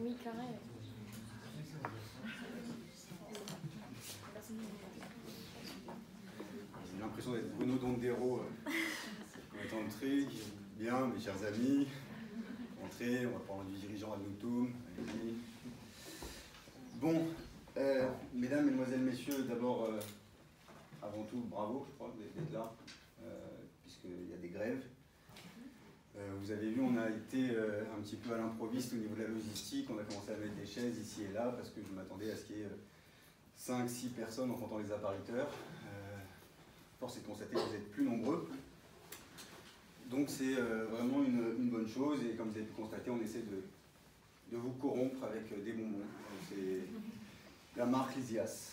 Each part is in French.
Oui, carré. J'ai l'impression d'être Bruno Dondero. On est entré, bien, mes chers amis. Entrez, on va prendre du dirigeant ad nutum. Bon, mesdames, mesdemoiselles, messieurs, d'abord, avant tout, bravo, je crois, d'être là, puisqu'il y a des grèves. Vous avez vu, on a été un petit peu à l'improviste au niveau de la logistique. On a commencé à mettre des chaises ici et là, parce que je m'attendais à ce qu'il y ait 5-6 personnes en comptant les appariteurs. Force est de constater que vous êtes plus nombreux. Donc c'est vraiment une bonne chose, et comme vous avez pu constater, on essaie de vous corrompre avec des bonbons. C'est la marque Lysias.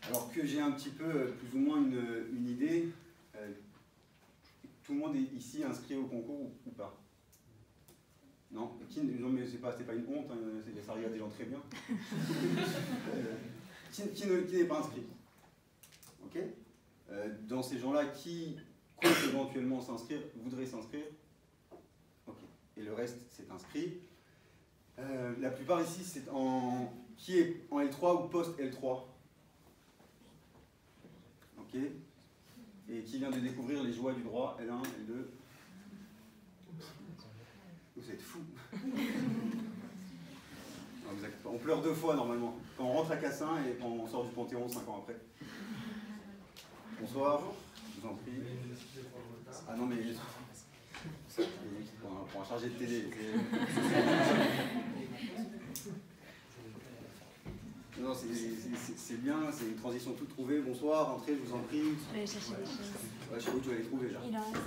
Alors que j'ai un petit peu, plus ou moins, une idée, tout le monde est ici inscrit au concours ou pas? Non? Non, mais c'est pas une honte, hein, ça arrive à des gens très bien. Qui n'est pas inscrit? Ok? Dans ces gens-là, qui compte éventuellement s'inscrire, voudrait s'inscrire? Ok. Et le reste, c'est inscrit. La plupart ici, c'est qui est en L3 ou post-L3? Ok. Et qui vient de découvrir les joies du droit, L1, L2? Vous êtes fous. On pleure 2 fois normalement. Quand on rentre à Cassin et quand on sort du Panthéon 5 ans après. Bonsoir, je vous en prie. Ah non mais... Pour un chargé de télé. Non, c'est bien, c'est une transition toute trouvée. Bonsoir, entrez, je vous en prie. Je vais aller chercher des choses. Ouais, je sais où tu vas les trouver déjà. Il en reste.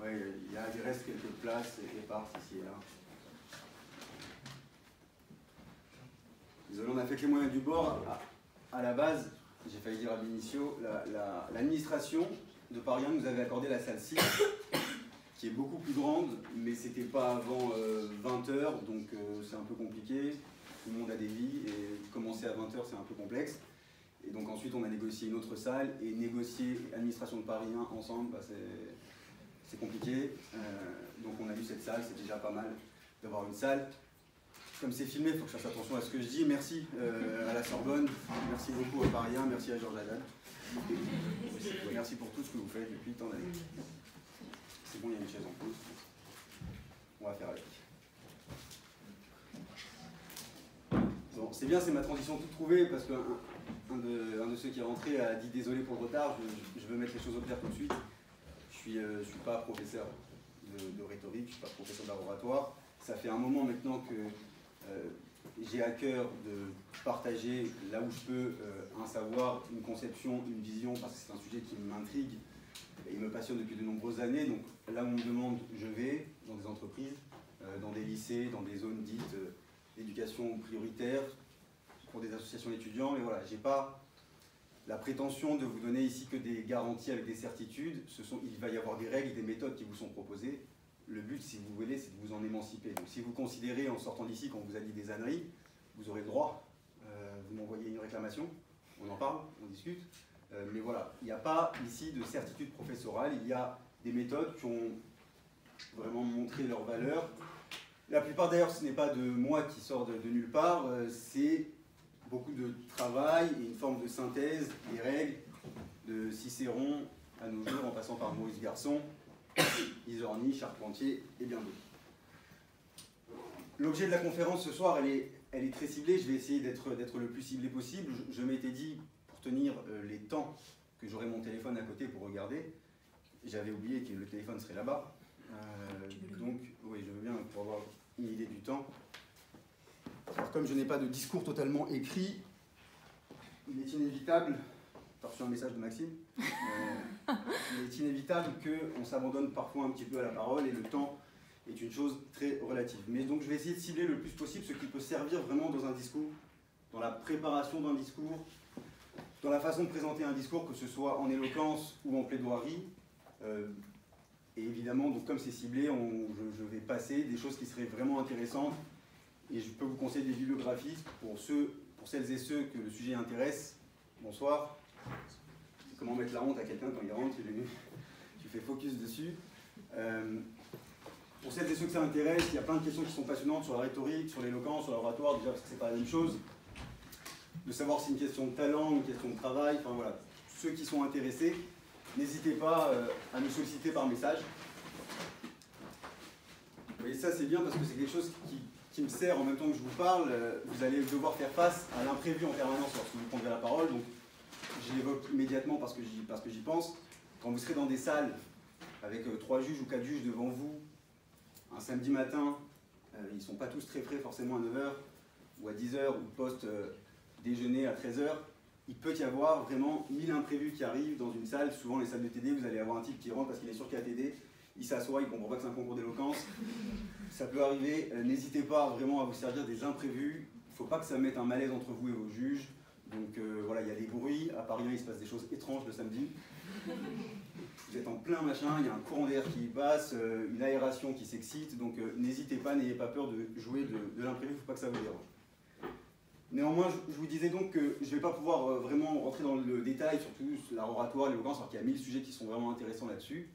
Ouais, il reste quelques places éparses ici et là. Désolé, on a fait que les moyens du bord. À la base, j'ai failli dire à l'initio, l'administration de Paris 1 nous avait accordé la salle 6, qui est beaucoup plus grande, mais c'était pas avant 20 h, donc c'est un peu compliqué. Tout le monde a des vies, et commencer à 20 h, c'est un peu complexe. Et donc ensuite, on a négocié une autre salle, et négocier administration de Paris 1 ensemble, bah, c'est compliqué. Donc on a eu cette salle, c'est déjà pas mal d'avoir une salle. Comme c'est filmé, il faut que je fasse attention à ce que je dis. Merci à la Sorbonne, merci beaucoup à Paris 1, merci à Georges Haddad. Merci pour tout ce que vous faites depuis tant d'années. C'est bon, il y a une chaise en plus. On va faire avec. Bon, c'est bien, c'est ma transition toute trouvée, parce qu'un de ceux qui est rentré a dit désolé pour le retard. Je veux mettre les choses au clair tout de suite. Je ne suis pas professeur de rhétorique, je ne suis pas professeur d'oratoire. Ça fait un moment maintenant que j'ai à cœur de partager là où je peux un savoir, une conception, une vision, parce que c'est un sujet qui m'intrigue et me passionne depuis de nombreuses années. Donc là où on me demande, je vais dans des entreprises, dans des lycées, dans des zones dites d'éducation prioritaire, pour des associations d'étudiants. Mais voilà, j'ai pas la prétention de vous donner ici que des garanties avec des certitudes. Il va y avoir des règles, des méthodes qui vous sont proposées. Le but, si vous voulez, c'est de vous en émanciper. Donc si vous considérez, en sortant d'ici, qu'on vous a dit des âneries, vous aurez le droit. Vous m'envoyez une réclamation, on en parle, on discute. Mais voilà, il n'y a pas ici de certitude professorale. Il y a des méthodes qui ont vraiment montré leur valeur. La plupart d'ailleurs, ce n'est pas de moi qui sort de nulle part, c'est beaucoup de travail et une forme de synthèse des règles de Cicéron à nos jours, en passant par Maurice Garçon, Isorni, Charpentier et bien d'autres. L'objet de la conférence ce soir, elle est très ciblée. Je vais essayer d'être le plus ciblé possible. Je m'étais dit, pour tenir les temps, que j'aurais mon téléphone à côté pour regarder. J'avais oublié que le téléphone serait là-bas. Donc, oui, je veux bien pour avoir une idée du temps. Alors, comme je n'ai pas de discours totalement écrit, il est inévitable, tu as reçu un message de Maxime, il est inévitable qu'on s'abandonne parfois un petit peu à la parole, et le temps est une chose très relative. Mais donc je vais essayer de cibler le plus possible ce qui peut servir vraiment dans un discours, dans la préparation d'un discours, dans la façon de présenter un discours, que ce soit en éloquence ou en plaidoirie. Et évidemment, donc, comme c'est ciblé, je vais passer des choses qui seraient vraiment intéressantes. Et je peux vous conseiller des bibliographies pour celles et ceux que le sujet intéresse. Bonsoir. C'est comment mettre la honte à quelqu'un quand il rentre, tu fais focus dessus. Pour celles et ceux que ça intéresse, il y a plein de questions qui sont passionnantes sur la rhétorique, sur l'éloquence, sur l'oratoire, déjà parce que c'est pas la même chose. De savoir si c'est une question de talent, une question de travail, enfin voilà. Ceux qui sont intéressés, n'hésitez pas à nous solliciter par message. Et ça c'est bien parce que c'est quelque chose qui me sert en même temps que je vous parle. Vous allez devoir faire face à l'imprévu en permanence lorsque vous prendrez la parole. Donc je l'évoque immédiatement parce que j'y pense. Quand vous serez dans des salles avec 3 juges ou 4 juges devant vous, un samedi matin, ils ne sont pas tous très frais forcément à 9 h ou à 10 h ou post-déjeuner à 13 h. Il peut y avoir vraiment 1000 imprévus qui arrivent dans une salle. Souvent les salles de TD, vous allez avoir un type qui rentre parce qu'il est sûr qu'il y a TD. Il s'assoit, il ne comprend pas que c'est un concours d'éloquence. Ça peut arriver. N'hésitez pas vraiment à vous servir des imprévus. Il ne faut pas que ça mette un malaise entre vous et vos juges. Donc voilà, il y a des bruits. À Paris 1, il se passe des choses étranges le samedi. Vous êtes en plein machin, il y a un courant d'air qui passe, une aération qui s'excite. Donc n'hésitez pas, n'ayez pas peur de jouer de l'imprévu. Il ne faut pas que ça vous dérange. Néanmoins, je vous disais donc que je ne vais pas pouvoir vraiment rentrer dans le détail, surtout l'art oratoire, l'éloquence, alors qu'il y a 1000 sujets qui sont vraiment intéressants là-dessus.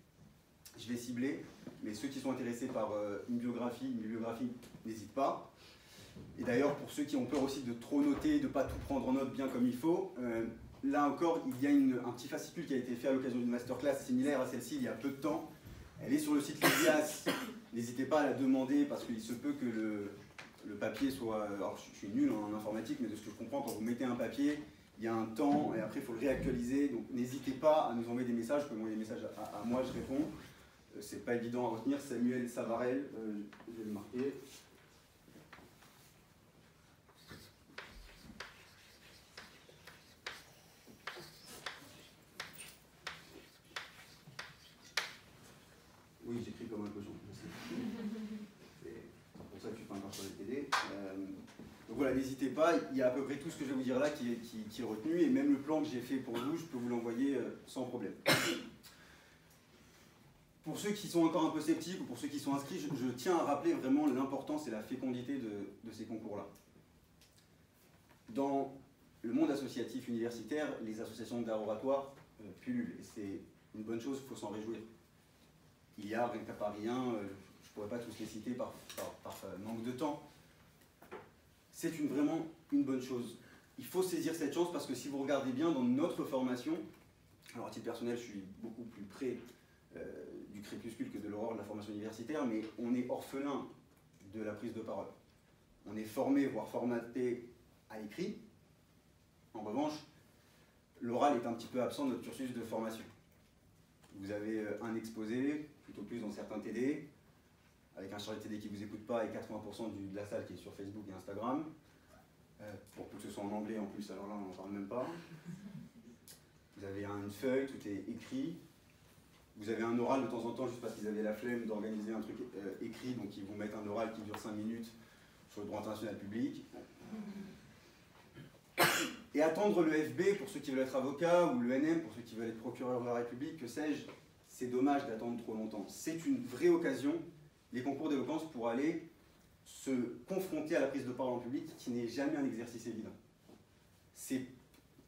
Je vais cibler, mais ceux qui sont intéressés par une bibliographie, n'hésitent pas. Et d'ailleurs, pour ceux qui ont peur aussi de trop noter, de ne pas tout prendre en note bien comme il faut, là encore, il y a un petit fascicule qui a été fait à l'occasion d'une masterclass similaire à celle-ci il y a peu de temps. Elle est sur le site Lysias. N'hésitez pas à la demander parce qu'il se peut que le papier soit... Alors, je suis nul en informatique, mais de ce que je comprends, quand vous mettez un papier, il y a un temps et après il faut le réactualiser. Donc n'hésitez pas à nous envoyer des messages. Vous pouvez m'envoyer des messages à moi, je réponds. C'est pas évident à retenir. Samuel Savarel, je vais le marquer. Oui, j'écris comme un cochon. C'est pour ça que je suis pas encore sur les TD. Donc voilà, n'hésitez pas. Il y a à peu près tout ce que je vais vous dire là qui est retenu. Et même le plan que j'ai fait pour vous, je peux vous l'envoyer sans problème. Pour ceux qui sont encore un peu sceptiques ou pour ceux qui sont inscrits, je tiens à rappeler vraiment l'importance et la fécondité de ces concours-là. Dans le monde associatif universitaire, les associations d'art oratoire pullulent. Et c'est une bonne chose, il faut s'en réjouir. Il y a, rien qu'à Paris 1, je ne pourrais pas tous les citer par manque de temps. C'est vraiment une bonne chose. Il faut saisir cette chance parce que si vous regardez bien dans notre formation, alors à titre personnel, je suis beaucoup plus près du crépuscule que de l'aurore de la formation universitaire, mais on est orphelin de la prise de parole. On est formé, voire formaté à l'écrit. En revanche, l'oral est un petit peu absent de notre cursus de formation. Vous avez un exposé, plutôt plus dans certains TD, avec un chargé de TD qui ne vous écoute pas et 80% de la salle qui est sur Facebook et Instagram, pour que ce soit en anglais en plus, alors là on n'en parle même pas. Vous avez une feuille, tout est écrit. Vous avez un oral de temps en temps, juste parce qu'ils avaient la flemme d'organiser un truc écrit, donc ils vous mettent un oral qui dure 5 minutes sur le droit international public. Et attendre le FB pour ceux qui veulent être avocats, ou le NM pour ceux qui veulent être procureur de la République, que sais-je, c'est dommage d'attendre trop longtemps. C'est une vraie occasion, les concours d'éloquence, pour aller se confronter à la prise de parole en public, qui n'est jamais un exercice évident. C'est,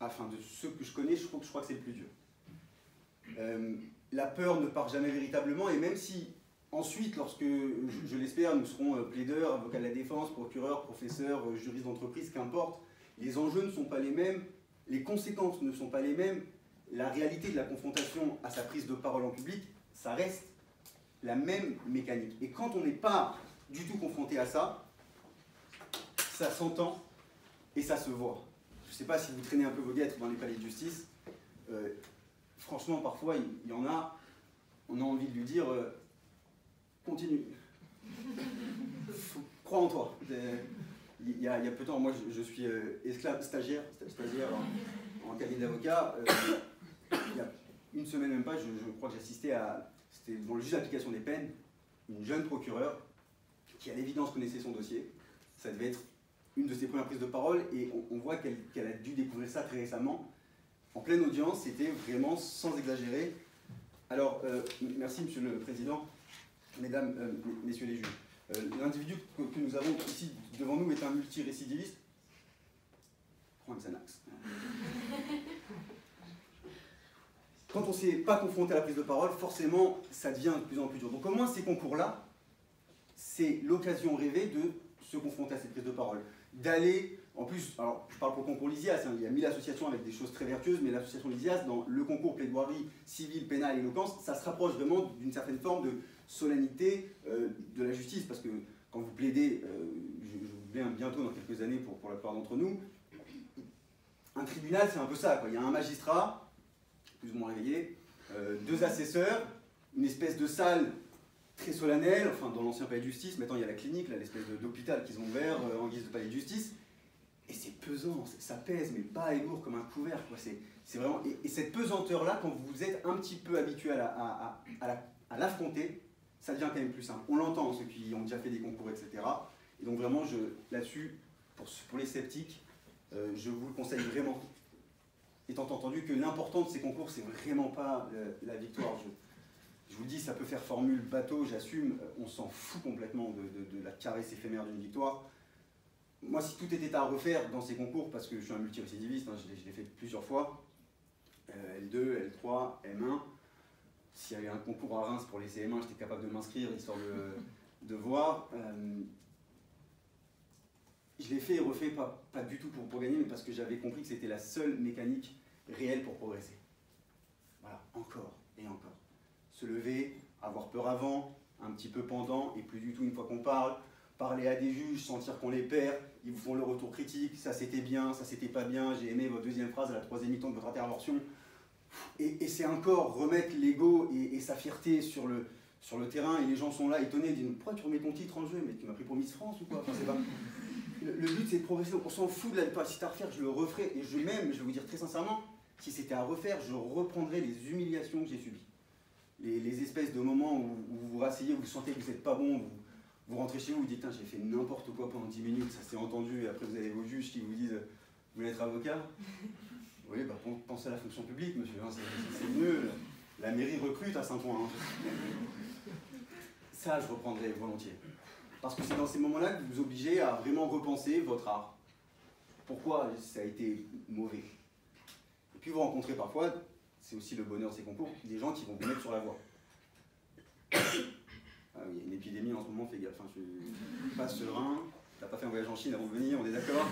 enfin, de ceux que je connais, je crois que c'est le plus dur. La peur ne part jamais véritablement, et même si ensuite, lorsque, je l'espère, nous serons plaideurs, avocats de la défense, procureurs, professeurs, juristes d'entreprise, qu'importe, les enjeux ne sont pas les mêmes, les conséquences ne sont pas les mêmes, la réalité de la confrontation à sa prise de parole en public, ça reste la même mécanique. Et quand on n'est pas du tout confronté à ça, ça s'entend et ça se voit. Je ne sais pas si vous traînez un peu vos guêtres dans les palais de justice, franchement, parfois, il y en a, on a envie de lui dire continue, crois en toi. Il y a peu de temps, moi je suis esclave, stagiaire en cabinet d'avocat. Il y a une semaine même pas, je crois que j'assistais à, c'était dans le juge d'application des peines, une jeune procureure qui à l'évidence connaissait son dossier. Ça devait être une de ses premières prises de parole et on voit qu'elle a dû découvrir ça très récemment. En pleine audience, c'était vraiment, sans exagérer, Alors, merci Monsieur le Président, Mesdames, Messieurs les juges. L'individu que nous avons ici devant nous est un multirécidiviste. Prends un Xanax. Quand on ne s'est pas confronté à la prise de parole, forcément, ça devient de plus en plus dur. Donc au moins, ces concours-là, c'est l'occasion rêvée de se confronter à cette prise de parole. D'aller, en plus, alors je parle pour le concours Lysias, hein, il y a 1000 associations avec des choses très vertueuses, mais l'association Lysias, dans le concours plaidoirie civile, pénale et éloquence, ça se rapproche vraiment d'une certaine forme de solennité de la justice, parce que quand vous plaidez, je vous plaide bientôt dans quelques années pour la plupart d'entre nous, un tribunal c'est un peu ça, quoi. Il y a un magistrat, plus ou moins réveillé, 2 assesseurs, une espèce de salle très solennelle, enfin dans l'ancien palais de justice, maintenant il y a la clinique, l'espèce d'hôpital qu'ils ont ouvert en guise de palais de justice, et c'est pesant, ça pèse, mais bas et lourd comme un couvercle, quoi. C'est vraiment, et cette pesanteur-là, quand vous êtes un petit peu habitué à l'affronter, ça devient quand même plus simple. On l'entend, ceux qui ont déjà fait des concours, etc. Et donc vraiment, là-dessus, pour les sceptiques, je vous le conseille vraiment, étant entendu que l'important de ces concours, c'est vraiment pas la victoire. Je vous le dis, ça peut faire formule bateau, j'assume, on s'en fout complètement de la caresse éphémère d'une victoire. Moi, si tout était à refaire dans ces concours, parce que je suis un multirécidiviste, hein, je l'ai fait plusieurs fois, L2, L3, M1, s'il y avait un concours à Reims pour les CM1, j'étais capable de m'inscrire, histoire de voir. Je l'ai fait et refait, pas du tout pour gagner, mais parce que j'avais compris que c'était la seule mécanique réelle pour progresser. Voilà, encore et encore. Se lever, avoir peur avant, un petit peu pendant, et plus du tout une fois qu'on parle, parler à des juges, sentir qu'on les perd, ils vous font le retour critique, ça c'était bien, ça c'était pas bien, j'ai aimé votre deuxième phrase à la 3e mi-temps de votre intervention. Et c'est encore remettre l'ego et sa fierté sur le terrain, et les gens sont là étonnés, ils disent « Pourquoi tu remets ton titre en jeu? Mais tu m'as pris pour Miss France ou quoi ?» Enfin, c'est pas... Le but c'est de progresser, on s'en fout de la victoire. Si c'est à refaire, je le referai, et je vais vous dire très sincèrement, si c'était à refaire, je reprendrais les humiliations que j'ai subies. Les espèces de moments où vous vous rasseyez, où vous sentez que vous n'êtes pas bon, vous rentrez chez vous, vous dites « J'ai fait n'importe quoi pendant 10 minutes, ça s'est entendu », et après vous avez vos juges qui vous disent « Vous voulez être avocat ?» Oui, bah, pensez à la fonction publique, monsieur, hein, c'est mieux. La mairie recrute à Saint-Ouen. Hein. Ça, je reprendrai volontiers. Parce que c'est dans ces moments-là que vous vous obligez à vraiment repenser votre art. Pourquoi ça a été mauvais? Et puis vous rencontrez parfois, c'est aussi le bonheur de ces concours, des gens qui vont vous mettre sur la voie. Ah oui, il y a une épidémie en ce moment, fais gaffe. Hein, je suis pas serein, t'as pas fait un voyage en Chine avant de venir, on est d'accord?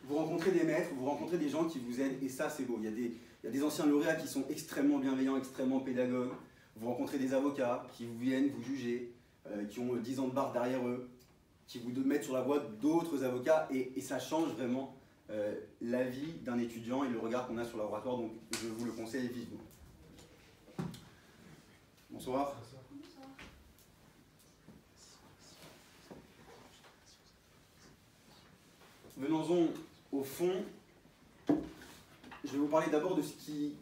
Vous rencontrez des maîtres, vous rencontrez des gens qui vous aident, et ça c'est beau. Il y a des anciens lauréats qui sont extrêmement bienveillants, extrêmement pédagogues. Vous rencontrez des avocats qui vous viennent vous juger, qui ont 10 ans de barre derrière eux, qui vous mettent sur la voie d'autres avocats, et ça change vraiment la vie d'un étudiant et le regard qu'on a sur l'oratoire, donc je vous le conseille vivement. Bonsoir. Venons-en au fond. Je vais vous parler d'abord de ce qui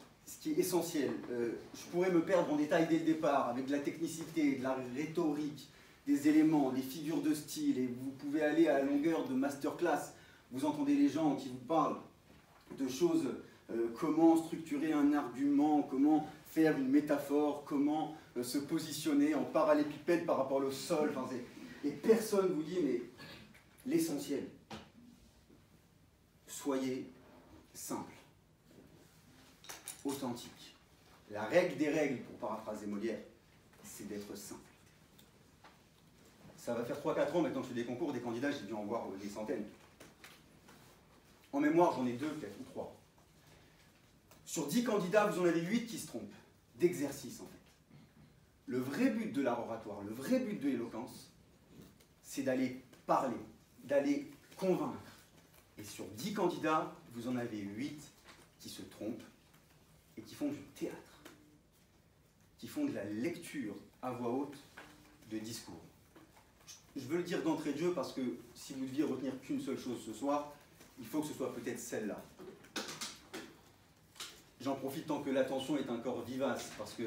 est essentiel. Je pourrais me perdre en détail dès le départ, avec de la technicité, de la rhétorique, des éléments, des figures de style, et vous pouvez aller à la longueur de masterclass. Vous entendez les gens qui vous parlent de choses, comment structurer un argument, comment faire une métaphore, comment se positionner en parallépipède par rapport au sol. Enfin, et personne ne vous dit, mais l'essentiel, soyez simple, authentique. La règle des règles, pour paraphraser Molière, c'est d'être simple. Ça va faire 3-4 ans maintenant que je fais des concours, des candidats, j'ai dû en voir des centaines. En mémoire, j'en ai 2, peut-être, ou 3. Sur 10 candidats, vous en avez 8 qui se trompent, d'exercice en fait. Le vrai but de l'art oratoire, le vrai but de l'éloquence, c'est d'aller parler, d'aller convaincre. Et sur 10 candidats, vous en avez 8 qui se trompent et qui font du théâtre, qui font de la lecture à voix haute de discours. Je veux le dire d'entrée de jeu parce que si vous deviez retenir qu'une seule chose ce soir, il faut que ce soit peut-être celle-là. J'en profite tant que l'attention est un corps vivace, parce que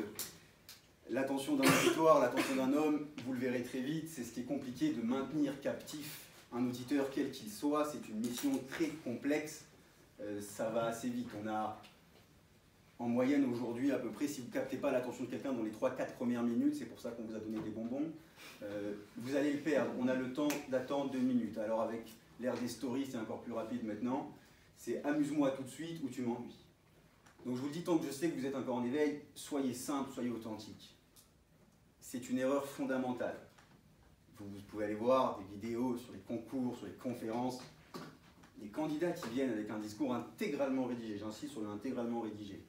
l'attention d'un auditoire, l'attention d'un homme, vous le verrez très vite, c'est ce qui est compliqué de maintenir captif un auditeur quel qu'il soit. C'est une mission très complexe, ça va assez vite. On a En moyenne aujourd'hui, à peu près, si vous ne captez pas l'attention de quelqu'un dans les 3-4 premières minutes, c'est pour ça qu'on vous a donné des bonbons, vous allez le perdre. On a le temps d'attendre 2 minutes. Alors avec l'ère des stories, c'est encore plus rapide maintenant. C'est amuse-moi tout de suite ou tu m'ennuies. Donc je vous le dis, tant que je sais que vous êtes encore en éveil, soyez simple, soyez authentique. C'est une erreur fondamentale. Vous pouvez aller voir des vidéos sur les concours, sur les conférences. Les candidats qui viennent avec un discours intégralement rédigé, j'insiste sur le intégralement rédigé,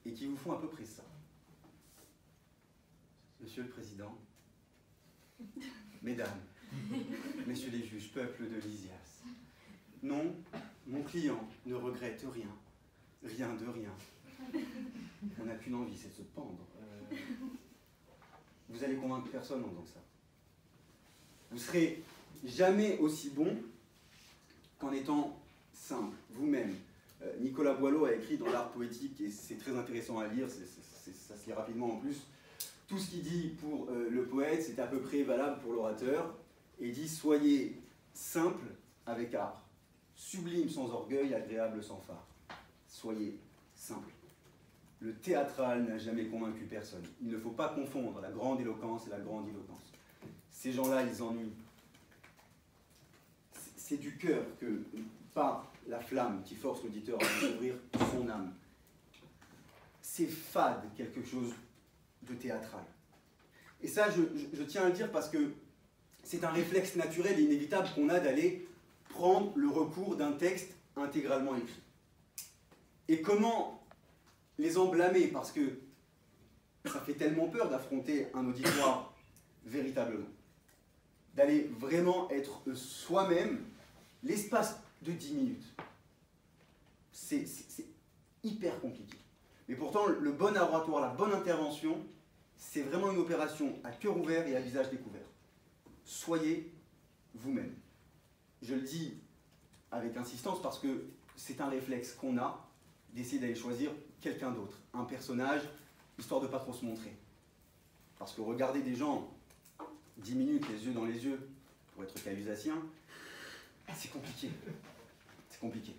et qui vous font à peu près ça. Monsieur le Président, Mesdames, Messieurs les juges, peuple de Lysias, non, mon client ne regrette rien, rien de rien. On n'a qu'une envie, c'est de se pendre. Vous allez convaincre personne en faisant ça. Vous serez jamais aussi bon qu'en étant simple, vous-même. Nicolas Boileau a écrit dans l'art poétique, et c'est très intéressant à lire, ça se lit rapidement en plus, tout ce qu'il dit pour le poète, c'est à peu près valable pour l'orateur, et il dit « Soyez simple avec art, sublime sans orgueil, agréable sans phare. Soyez simple. » Le théâtral n'a jamais convaincu personne. Il ne faut pas confondre la grande éloquence et la grande éloquence. Ces gens-là, ils ennuient. C'est du cœur que part la flamme qui force l'auditeur à découvrir son âme. C'est fade, quelque chose de théâtral. Et ça, je tiens à le dire parce que c'est un réflexe naturel et inévitable qu'on a d'aller prendre le recours d'un texte intégralement écrit. Et comment les en blâmer, parce que ça fait tellement peur d'affronter un auditoire véritablement. D'aller vraiment être soi-même l'espace de 10 minutes. C'est hyper compliqué. Mais pourtant, le bon oratoire, la bonne intervention, c'est vraiment une opération à cœur ouvert et à visage découvert. Soyez vous-même. Je le dis avec insistance parce que c'est un réflexe qu'on a d'essayer d'aller choisir quelqu'un d'autre, un personnage, histoire de ne pas trop se montrer. Parce que regarder des gens 10 minutes, les yeux dans les yeux, pour être cahuzacien, c'est compliqué. C'est compliqué.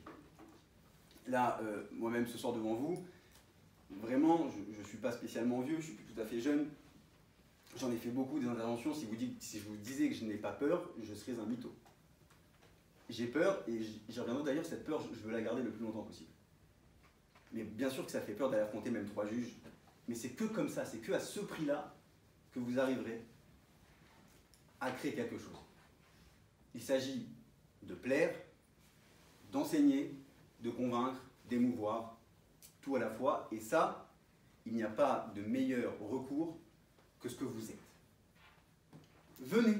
Là, moi-même, ce soir devant vous, vraiment, je ne suis pas spécialement vieux, je suis tout à fait jeune. J'en ai fait beaucoup des interventions. Si je vous disais que je n'ai pas peur, je serais un mytho. J'ai peur, et j'y reviendrai d'ailleurs, cette peur, je veux la garder le plus longtemps possible. Mais bien sûr que ça fait peur d'aller affronter même 3 juges. Mais c'est que comme ça, c'est que à ce prix-là que vous arriverez à créer quelque chose. Il s'agit de plaire, d'enseigner, de convaincre, d'émouvoir, tout à la fois. Et ça, il n'y a pas de meilleur recours que ce que vous êtes. Venez.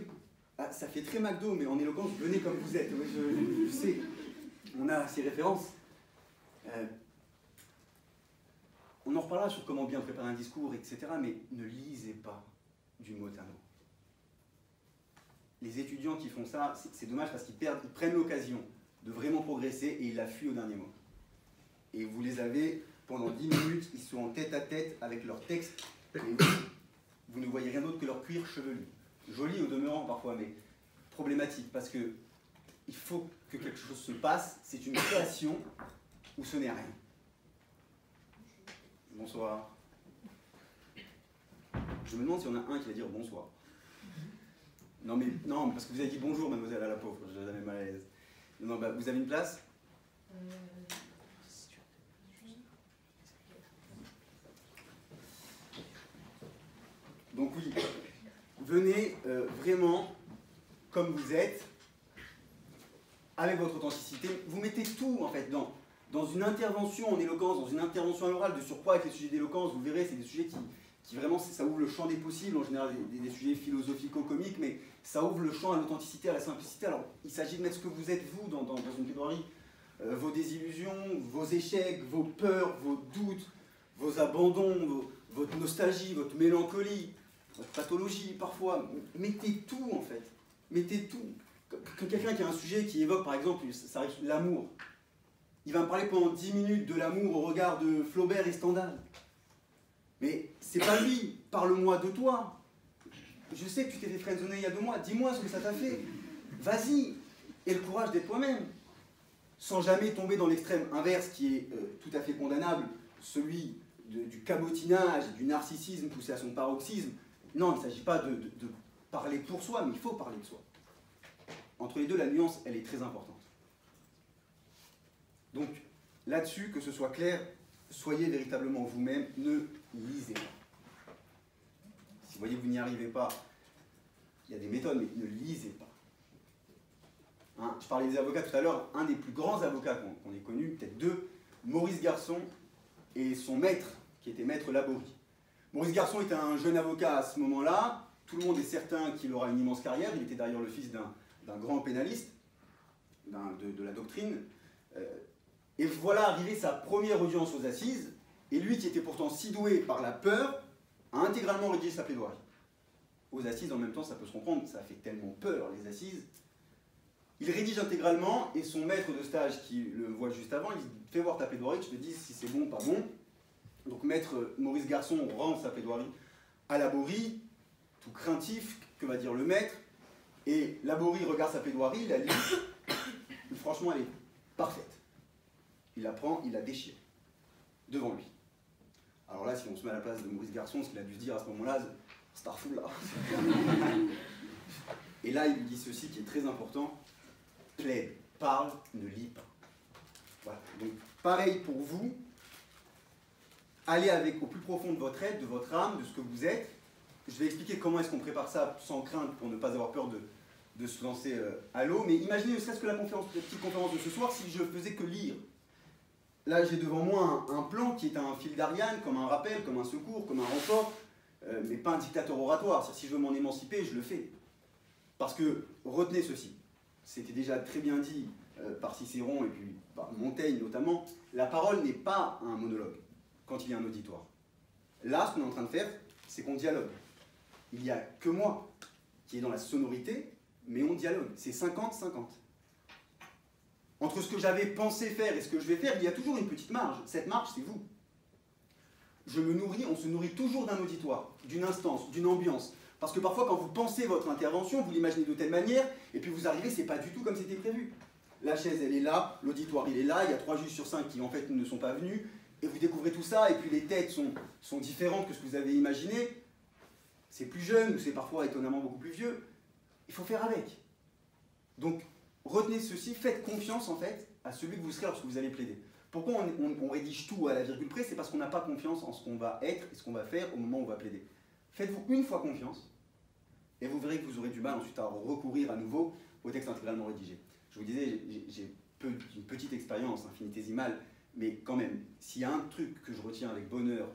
Ah, ça fait très McDo, mais en éloquence, venez comme vous êtes. Je sais, on a ces références. On en reparlera sur comment bien préparer un discours, etc. Mais ne lisez pas du mot à mot. Les étudiants qui font ça, c'est dommage parce qu'ils prennent l'occasion de vraiment progresser et ils la fuient au dernier mot. Et vous les avez pendant 10 minutes, ils sont en tête à tête avec leur texte et vous ne voyez rien d'autre que leur cuir chevelu. Joli au demeurant parfois, mais problématique parce que il faut que quelque chose se passe, c'est une création ou ce n'est rien. Bonsoir. Je me demande s'il y en a un qui va dire bonsoir. Non, mais non, parce que vous avez dit bonjour, mademoiselle, à la pauvre, je la mets mal à l'aise. Non, bah, vous avez une place ? Donc oui, venez vraiment comme vous êtes, avec votre authenticité. Vous mettez tout, en fait, dans une intervention en éloquence, dans une intervention à l'oral, de surcroît avec les sujets d'éloquence, vous verrez, c'est des sujets qui vraiment, ça ouvre le champ des possibles, en général des sujets philosophico-comiques, mais ça ouvre le champ à l'authenticité, à la simplicité. Alors, il s'agit de mettre ce que vous êtes, vous, dans une plaidoirie. Vos désillusions, vos échecs, vos peurs, vos doutes, vos abandons, votre nostalgie, votre mélancolie, votre pathologie, parfois. Mettez tout, en fait. Mettez tout. Quand quelqu'un qui a un sujet qui évoque, par exemple, ça arrive, l'amour, il va me parler pendant 10 minutes de l'amour au regard de Flaubert et Stendhal. Mais c'est pas lui, parle-moi de toi. Je sais que tu t'es fait friendzoner il y a 2 mois, dis-moi ce que ça t'a fait. Vas-y, aie le courage d'être toi-même. sans jamais tomber dans l'extrême inverse qui est tout à fait condamnable, celui du cabotinage, du narcissisme poussé à son paroxysme. Non, il ne s'agit pas de parler pour soi, mais il faut parler de soi. Entre les deux, la nuance, elle est très importante. Donc, là-dessus, que ce soit clair, soyez véritablement vous-même, ne lisez pas. Si vous voyez que vous n'y arrivez pas, il y a des méthodes, mais ne lisez pas. Hein, je parlais des avocats tout à l'heure, un des plus grands avocats qu'on ait connu, peut-être deux, Maurice Garçon et son maître, qui était maître Laborie. Maurice Garçon était un jeune avocat à ce moment-là, tout le monde est certain qu'il aura une immense carrière, il était d'ailleurs le fils d'un grand pénaliste, de la doctrine, et voilà arrivé sa première audience aux assises, et lui qui était pourtant si doué par la peur, a intégralement rédigé sa plaidoirie. Aux assises, en même temps, ça peut se comprendre, ça fait tellement peur, les assises. Il rédige intégralement, et son maître de stage, qui le voit juste avant, il dit « Fais voir ta plaidoirie, je te dis si c'est bon ou pas bon ». Donc maître Maurice Garçon rend sa plaidoirie à Laborie, tout craintif, que va dire le maître, et Laborie regarde sa plaidoirie, il la lit, et franchement elle est parfaite. Il la prend, il la déchire, devant lui. Alors là, si on se met à la place de Maurice Garçon, ce qu'il a dû se dire à ce moment-là, Starful là. Et là, il lui dit ceci qui est très important, plaide, parle, ne lis pas. Voilà. Donc pareil pour vous, allez avec au plus profond de votre être, de votre âme, de ce que vous êtes. Je vais expliquer comment est-ce qu'on prépare ça sans crainte pour ne pas avoir peur de se lancer à l'eau. Mais imaginez ne serait-ce que la petite conférence de ce soir si je faisais que lire. Là, j'ai devant moi un plan qui est un fil d'Ariane, comme un rappel, comme un secours, comme un renfort, mais pas un dictateur oratoire. Si je veux m'en émanciper, je le fais. Parce que, retenez ceci, c'était déjà très bien dit par Cicéron et puis par Montaigne notamment, la parole n'est pas un monologue quand il y a un auditoire. Là, ce qu'on est en train de faire, c'est qu'on dialogue. Il n'y a que moi qui est dans la sonorité, mais on dialogue. C'est 50-50. Entre ce que j'avais pensé faire et ce que je vais faire, il y a toujours une petite marge. Cette marge, c'est vous. Je me nourris, on se nourrit toujours d'un auditoire, d'une instance, d'une ambiance. Parce que parfois, quand vous pensez votre intervention, vous l'imaginez de telle manière, et puis vous arrivez, c'est pas du tout comme c'était prévu. La chaise, elle est là, l'auditoire, il est là, il y a 3 juges sur 5 qui, en fait, ne sont pas venus, et vous découvrez tout ça, et puis les têtes sont différentes que ce que vous avez imaginé. C'est plus jeune, ou c'est parfois étonnamment beaucoup plus vieux. Il faut faire avec. Donc, retenez ceci, faites confiance, en fait, à celui que vous serez lorsque vous allez plaider. Pourquoi on rédige tout à la virgule près? C'est parce qu'on n'a pas confiance en ce qu'on va être et ce qu'on va faire au moment où on va plaider. Faites-vous une fois confiance, et vous verrez que vous aurez du mal ensuite à recourir à nouveau au texte intégralement rédigé. Je vous disais, j'ai une petite expérience infinitésimale, mais quand même, s'il y a un truc que je retiens avec bonheur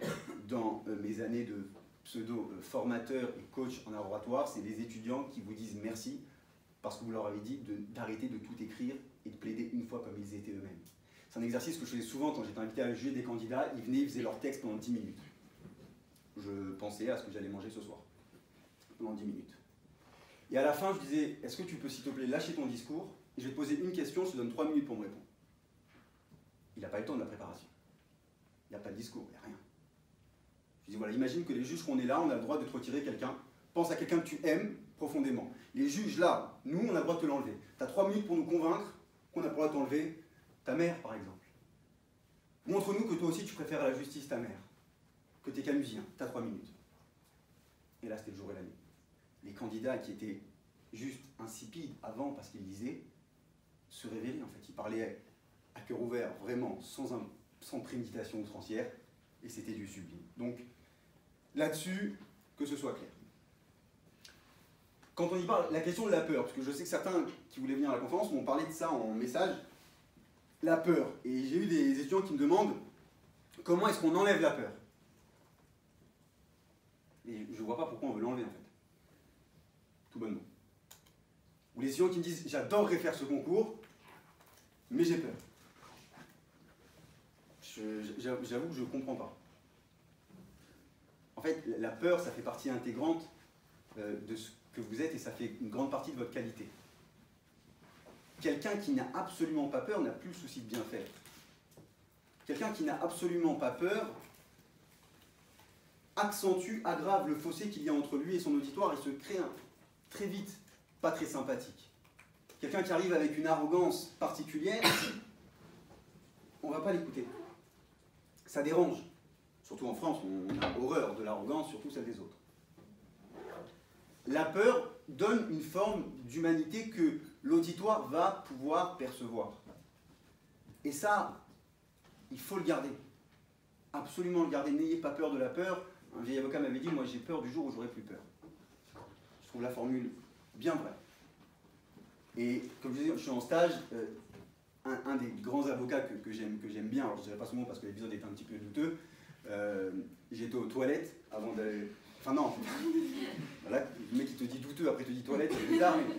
dans mes années de pseudo-formateur et coach en oratoire, c'est les étudiants qui vous disent merci parce que vous leur avez dit d'arrêter de tout écrire et de plaider une fois comme ils étaient eux-mêmes. C'est un exercice que je faisais souvent quand j'étais invité à juger des candidats. Ils venaient, ils faisaient leur texte pendant 10 minutes. Je pensais à ce que j'allais manger ce soir, pendant 10 minutes. Et à la fin, je disais, est-ce que tu peux, s'il te plaît, lâcher ton discours, et je vais te poser une question, je te donne 3 minutes pour me répondre. Il n'a pas eu le temps de la préparation. Il n'y a pas de discours, il n'y a rien. Je dis, voilà, imagine que les juges qu'on est là, on a le droit de te retirer quelqu'un. Pense à quelqu'un que tu aimes profondément. Les juges là, nous, on a le droit de te l'enlever. Tu as 3 minutes pour nous convaincre qu'on a le droit de t'enlever ta mère, par exemple. Montre-nous que toi aussi, tu préfères à la justice ta mère, que tu es canusien. Tu as 3 minutes. Et là, c'était le jour et la nuit. Les candidats qui étaient juste insipides avant parce qu'ils lisaient, se révélaient en fait. Ils parlaient à cœur ouvert, vraiment, sans préméditation outrancière, et c'était du sublime. Donc, là-dessus, que ce soit clair. Quand on y parle, la question de la peur, parce que je sais que certains qui voulaient venir à la conférence m'ont parlé de ça en message, la peur. Et j'ai eu des étudiants qui me demandent comment est-ce qu'on enlève la peur. Et je ne vois pas pourquoi on veut l'enlever en fait. Tout bonnement. Ou les étudiants qui me disent j'adorerais faire ce concours, mais j'ai peur. J'avoue que je ne comprends pas. En fait, la peur, ça fait partie intégrante de ce que vous êtes et ça fait une grande partie de votre qualité. Quelqu'un qui n'a absolument pas peur n'a plus le souci de bien faire. Quelqu'un qui n'a absolument pas peur accentue, aggrave le fossé qu'il y a entre lui et son auditoire et se crée très vite pas très sympathique. Quelqu'un qui arrive avec une arrogance particulière on ne va pas l'écouter. Ça dérange. Surtout en France, on a horreur de l'arrogance, surtout celle des autres. La peur donne une forme d'humanité que l'auditoire va pouvoir percevoir. Et ça, il faut le garder. Absolument le garder. N'ayez pas peur de la peur. Un vieil avocat m'avait dit, moi j'ai peur du jour où j'aurai plus peur. Je trouve la formule bien vraie. Et comme je disais, je suis en stage, un des grands avocats que j'aime bien, alors je ne dirais pas son nom parce que l'épisode est un petit peu douteux, j'étais aux toilettes avant d'aller... Enfin non, voilà, le mec qui te dit douteux, après il te dit toilette, c'est bizarre, mais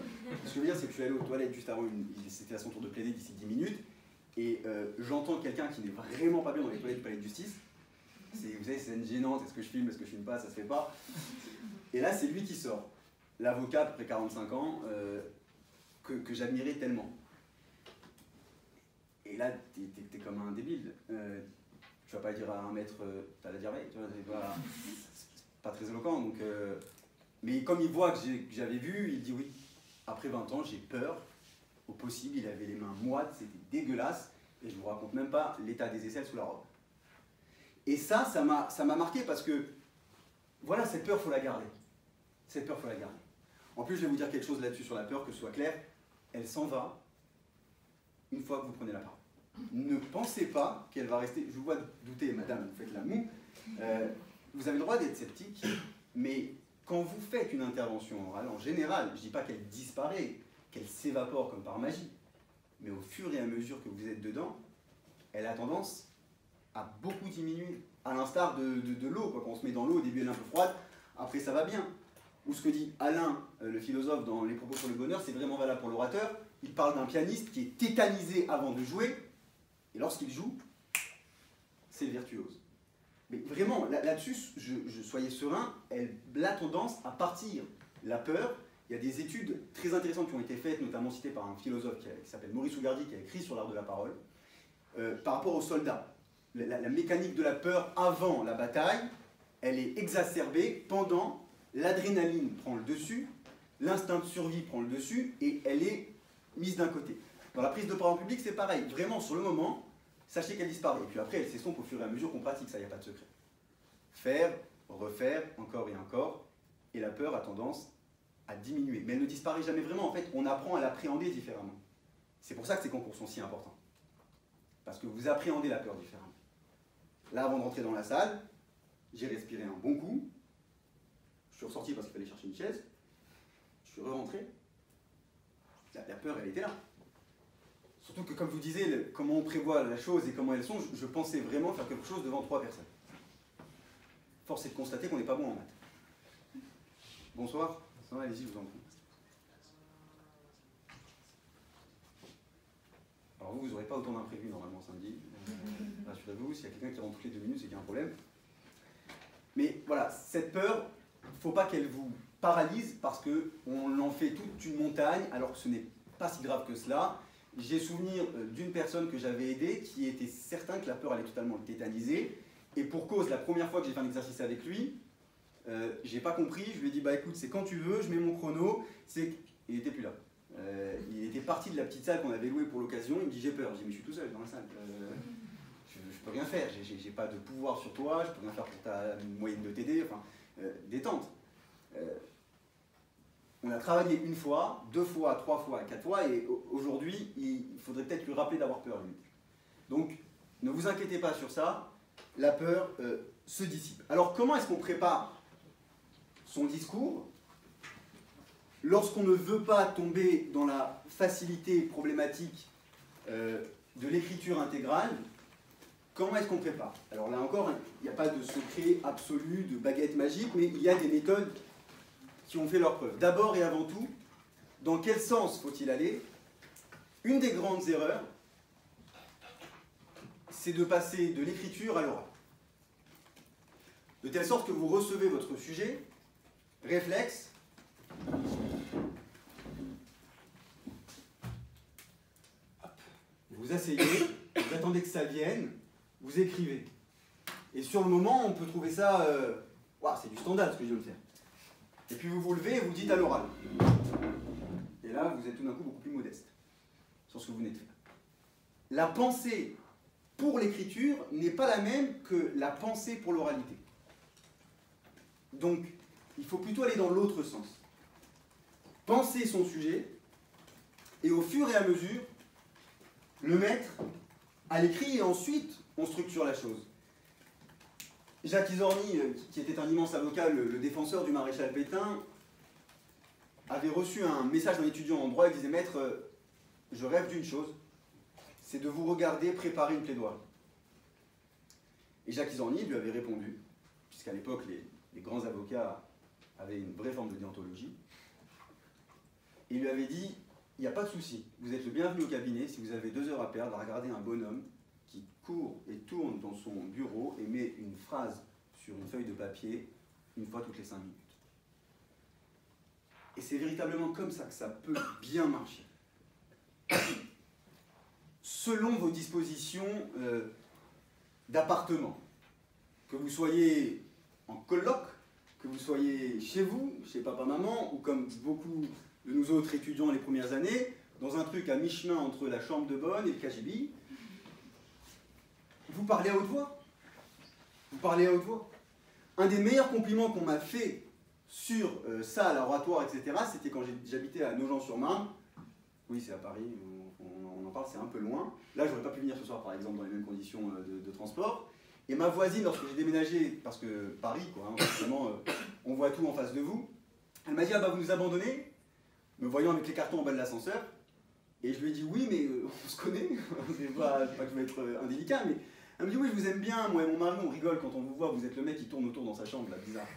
ce que je veux dire c'est que je suis allé aux toilettes juste avant, c'était à son tour de plaider d'ici 10 minutes, et j'entends quelqu'un qui n'est vraiment pas bien dans les toilettes du palais de justice. Vous savez, c'est une gênante, est-ce que je filme pas, ça se fait pas. Et là c'est lui qui sort, l'avocat à peu près 45 ans, que j'admirais tellement. Et là, t'es comme un débile. Tu vas pas dire à un maître, t'as la diarrhée, tu vois, c'est pas très éloquent. Donc, mais comme il voit que j'avais vu, il dit oui. Après 20 ans, j'ai peur. Au possible, il avait les mains moites, c'était dégueulasse. Et je vous raconte même pas l'état des aisselles sous la robe. Et ça m'a marqué parce que, voilà, cette peur, faut la garder. Cette peur, faut la garder. En plus, je vais vous dire quelque chose là-dessus sur la peur, que ce soit clair. Elle s'en va une fois que vous prenez la parole. Ne pensez pas qu'elle va rester... Je vous vois douter, madame, vous faites la moue. Vous avez le droit d'être sceptique, mais quand vous faites une intervention orale, en général, je ne dis pas qu'elle disparaît, qu'elle s'évapore comme par magie, mais au fur et à mesure que vous êtes dedans, elle a tendance à beaucoup diminuer. À l'instar de l'eau, quand on se met dans l'eau, au début elle est un peu froide, après ça va bien. Ou ce que dit Alain, le philosophe, dans Les propos sur le bonheur, c'est vraiment valable pour l'orateur. Il parle d'un pianiste qui est tétanisé avant de jouer, et lorsqu'il joue, c'est le virtuose. Mais vraiment, là-dessus, soyez serein, elle a tendance à partir. La peur, il y a des études très intéressantes qui ont été faites, notamment citées par un philosophe qui s'appelle Maurice Ougardi, qui a écrit sur l'art de la parole, par rapport aux soldats. La mécanique de la peur avant la bataille, elle est exacerbée pendant, l'adrénaline prend le dessus, l'instinct de survie prend le dessus, et elle est mise d'un côté. Dans la prise de parole publique, c'est pareil. Vraiment, sur le moment, sachez qu'elle disparaît. Et puis après, elle s'estompe au fur et à mesure qu'on pratique, ça, il n'y a pas de secret. Faire, refaire, encore et encore, et la peur a tendance à diminuer. Mais elle ne disparaît jamais vraiment. En fait, on apprend à l'appréhender différemment. C'est pour ça que ces concours sont si importants. Parce que vous appréhendez la peur différemment. Là, avant de rentrer dans la salle, j'ai respiré un bon coup. Je suis ressorti parce qu'il fallait chercher une chaise. Je suis re-rentré. La peur, elle était là. Surtout que, comme je vous disais, comment on prévoit la chose et comment elles sont, je pensais vraiment faire quelque chose devant 3 personnes. Force est de constater qu'on n'est pas bon en maths. Bonsoir. Bonsoir, allez-y, je vous en prie. Alors vous n'aurez pas autant d'imprévus normalement samedi. Rassurez-vous, s'il y a quelqu'un qui rentre toutes les 2 minutes, c'est qu'il y a un problème. Mais voilà, cette peur, il ne faut pas qu'elle vous paralyse parce qu'on en fait toute une montagne alors que ce n'est pas si grave que cela. J'ai souvenir d'une personne que j'avais aidée qui était certain que la peur allait totalement le tétaniser. Et pour cause, la première fois que j'ai fait un exercice avec lui, j'ai pas compris, je lui ai dit bah écoute, c'est quand tu veux, je mets mon chrono. Il était plus là. Il était parti de la petite salle qu'on avait louée pour l'occasion, il me dit j'ai peur. J'ai dit mais je suis tout seul dans la salle. Je peux rien faire, j'ai pas de pouvoir sur toi, je peux rien faire pour ta moyenne de t'aider, enfin, détente. On a travaillé 1 fois, 2 fois, 3 fois, 4 fois, et aujourd'hui, il faudrait peut-être lui rappeler d'avoir peur, lui. Donc, ne vous inquiétez pas sur ça, la peur se dissipe. Alors, comment est-ce qu'on prépare son discours lorsqu'on ne veut pas tomber dans la facilité problématique de l'écriture intégrale? Comment est-ce qu'on prépare? Alors là encore, il n'y a pas de secret absolu, de baguette magique, mais il y a des méthodes qui ont fait leur preuve. D'abord et avant tout, dans quel sens faut-il aller? Une des grandes erreurs, c'est de passer de l'écriture à l'oral. De telle sorte que vous recevez votre sujet, réflexe, vous asseyez, vous attendez que ça vienne, vous écrivez. Et sur le moment, on peut trouver ça... Wow, c'est du standard ce que je viens de faire. Et puis vous vous levez et vous dites à l'oral. Et là, vous êtes tout d'un coup beaucoup plus modeste sur ce que vous venez de faire. La pensée pour l'écriture n'est pas la même que la pensée pour l'oralité. Donc, il faut plutôt aller dans l'autre sens. Penser son sujet, et au fur et à mesure, le mettre à l'écrit, et ensuite, on structure la chose. Jacques Izorni, qui était un immense avocat, le défenseur du maréchal Pétain, avait reçu un message d'un étudiant en droit. Il disait: Maître, je rêve d'une chose, c'est de vous regarder préparer une plaidoirie. Et Jacques Izorni lui avait répondu, puisqu'à l'époque les grands avocats avaient une vraie forme de déontologie, et il lui avait dit: il n'y a pas de souci, vous êtes le bienvenu au cabinet si vous avez 2 heures à perdre à regarder un bonhomme qui court et tourne dans son bureau et met une phrase sur une feuille de papier une fois toutes les 5 minutes. Et c'est véritablement comme ça que ça peut bien marcher. Selon vos dispositions d'appartement, que vous soyez en coloc, que vous soyez chez vous, chez papa-maman, ou comme beaucoup de nous autres étudiants les premières années, dans un truc à mi-chemin entre la chambre de bonne et le KGB, vous parlez à haute voix. Vous parlez à haute voix. Un des meilleurs compliments qu'on m'a fait sur ça, à l'oratoire, etc., c'était quand j'habitais à Nogent-sur-Marne. Oui, c'est à Paris, on en parle, c'est un peu loin. Là, j'aurais pas pu venir ce soir, par exemple, dans les mêmes conditions de transport. Et ma voisine, lorsque j'ai déménagé, parce que Paris, quoi, hein, forcément, on voit tout en face de vous, elle m'a dit: ah bah vous nous abandonnez, me voyant avec les cartons en bas de l'ascenseur. Et je lui ai dit: oui, mais on se connaît, c'est pas que je vais être indélicat, mais elle me dit: oui, je vous aime bien, moi et mon mari, on rigole quand on vous voit, vous êtes le mec qui tourne autour dans sa chambre, là, bizarre.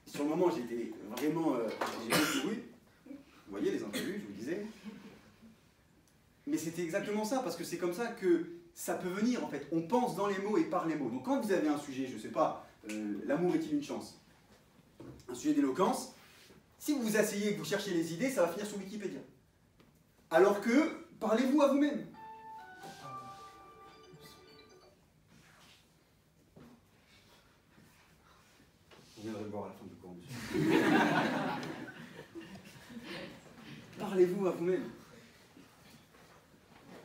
Sur le moment, j'étais vraiment, j'ai beaucoup couru. Vous voyez les imprévus, je vous disais. Mais c'était exactement ça, parce que c'est comme ça que ça peut venir, en fait. On pense dans les mots et par les mots. Donc quand vous avez un sujet, je sais pas, l'amour est-il une chance? Un sujet d'éloquence, si vous vous asseyez et que vous cherchez les idées, ça va finir sur Wikipédia. Alors que, parlez-vous à vous-même. Vous viendrez le voir à la fin du cours, monsieur. Parlez-vous à vous-même.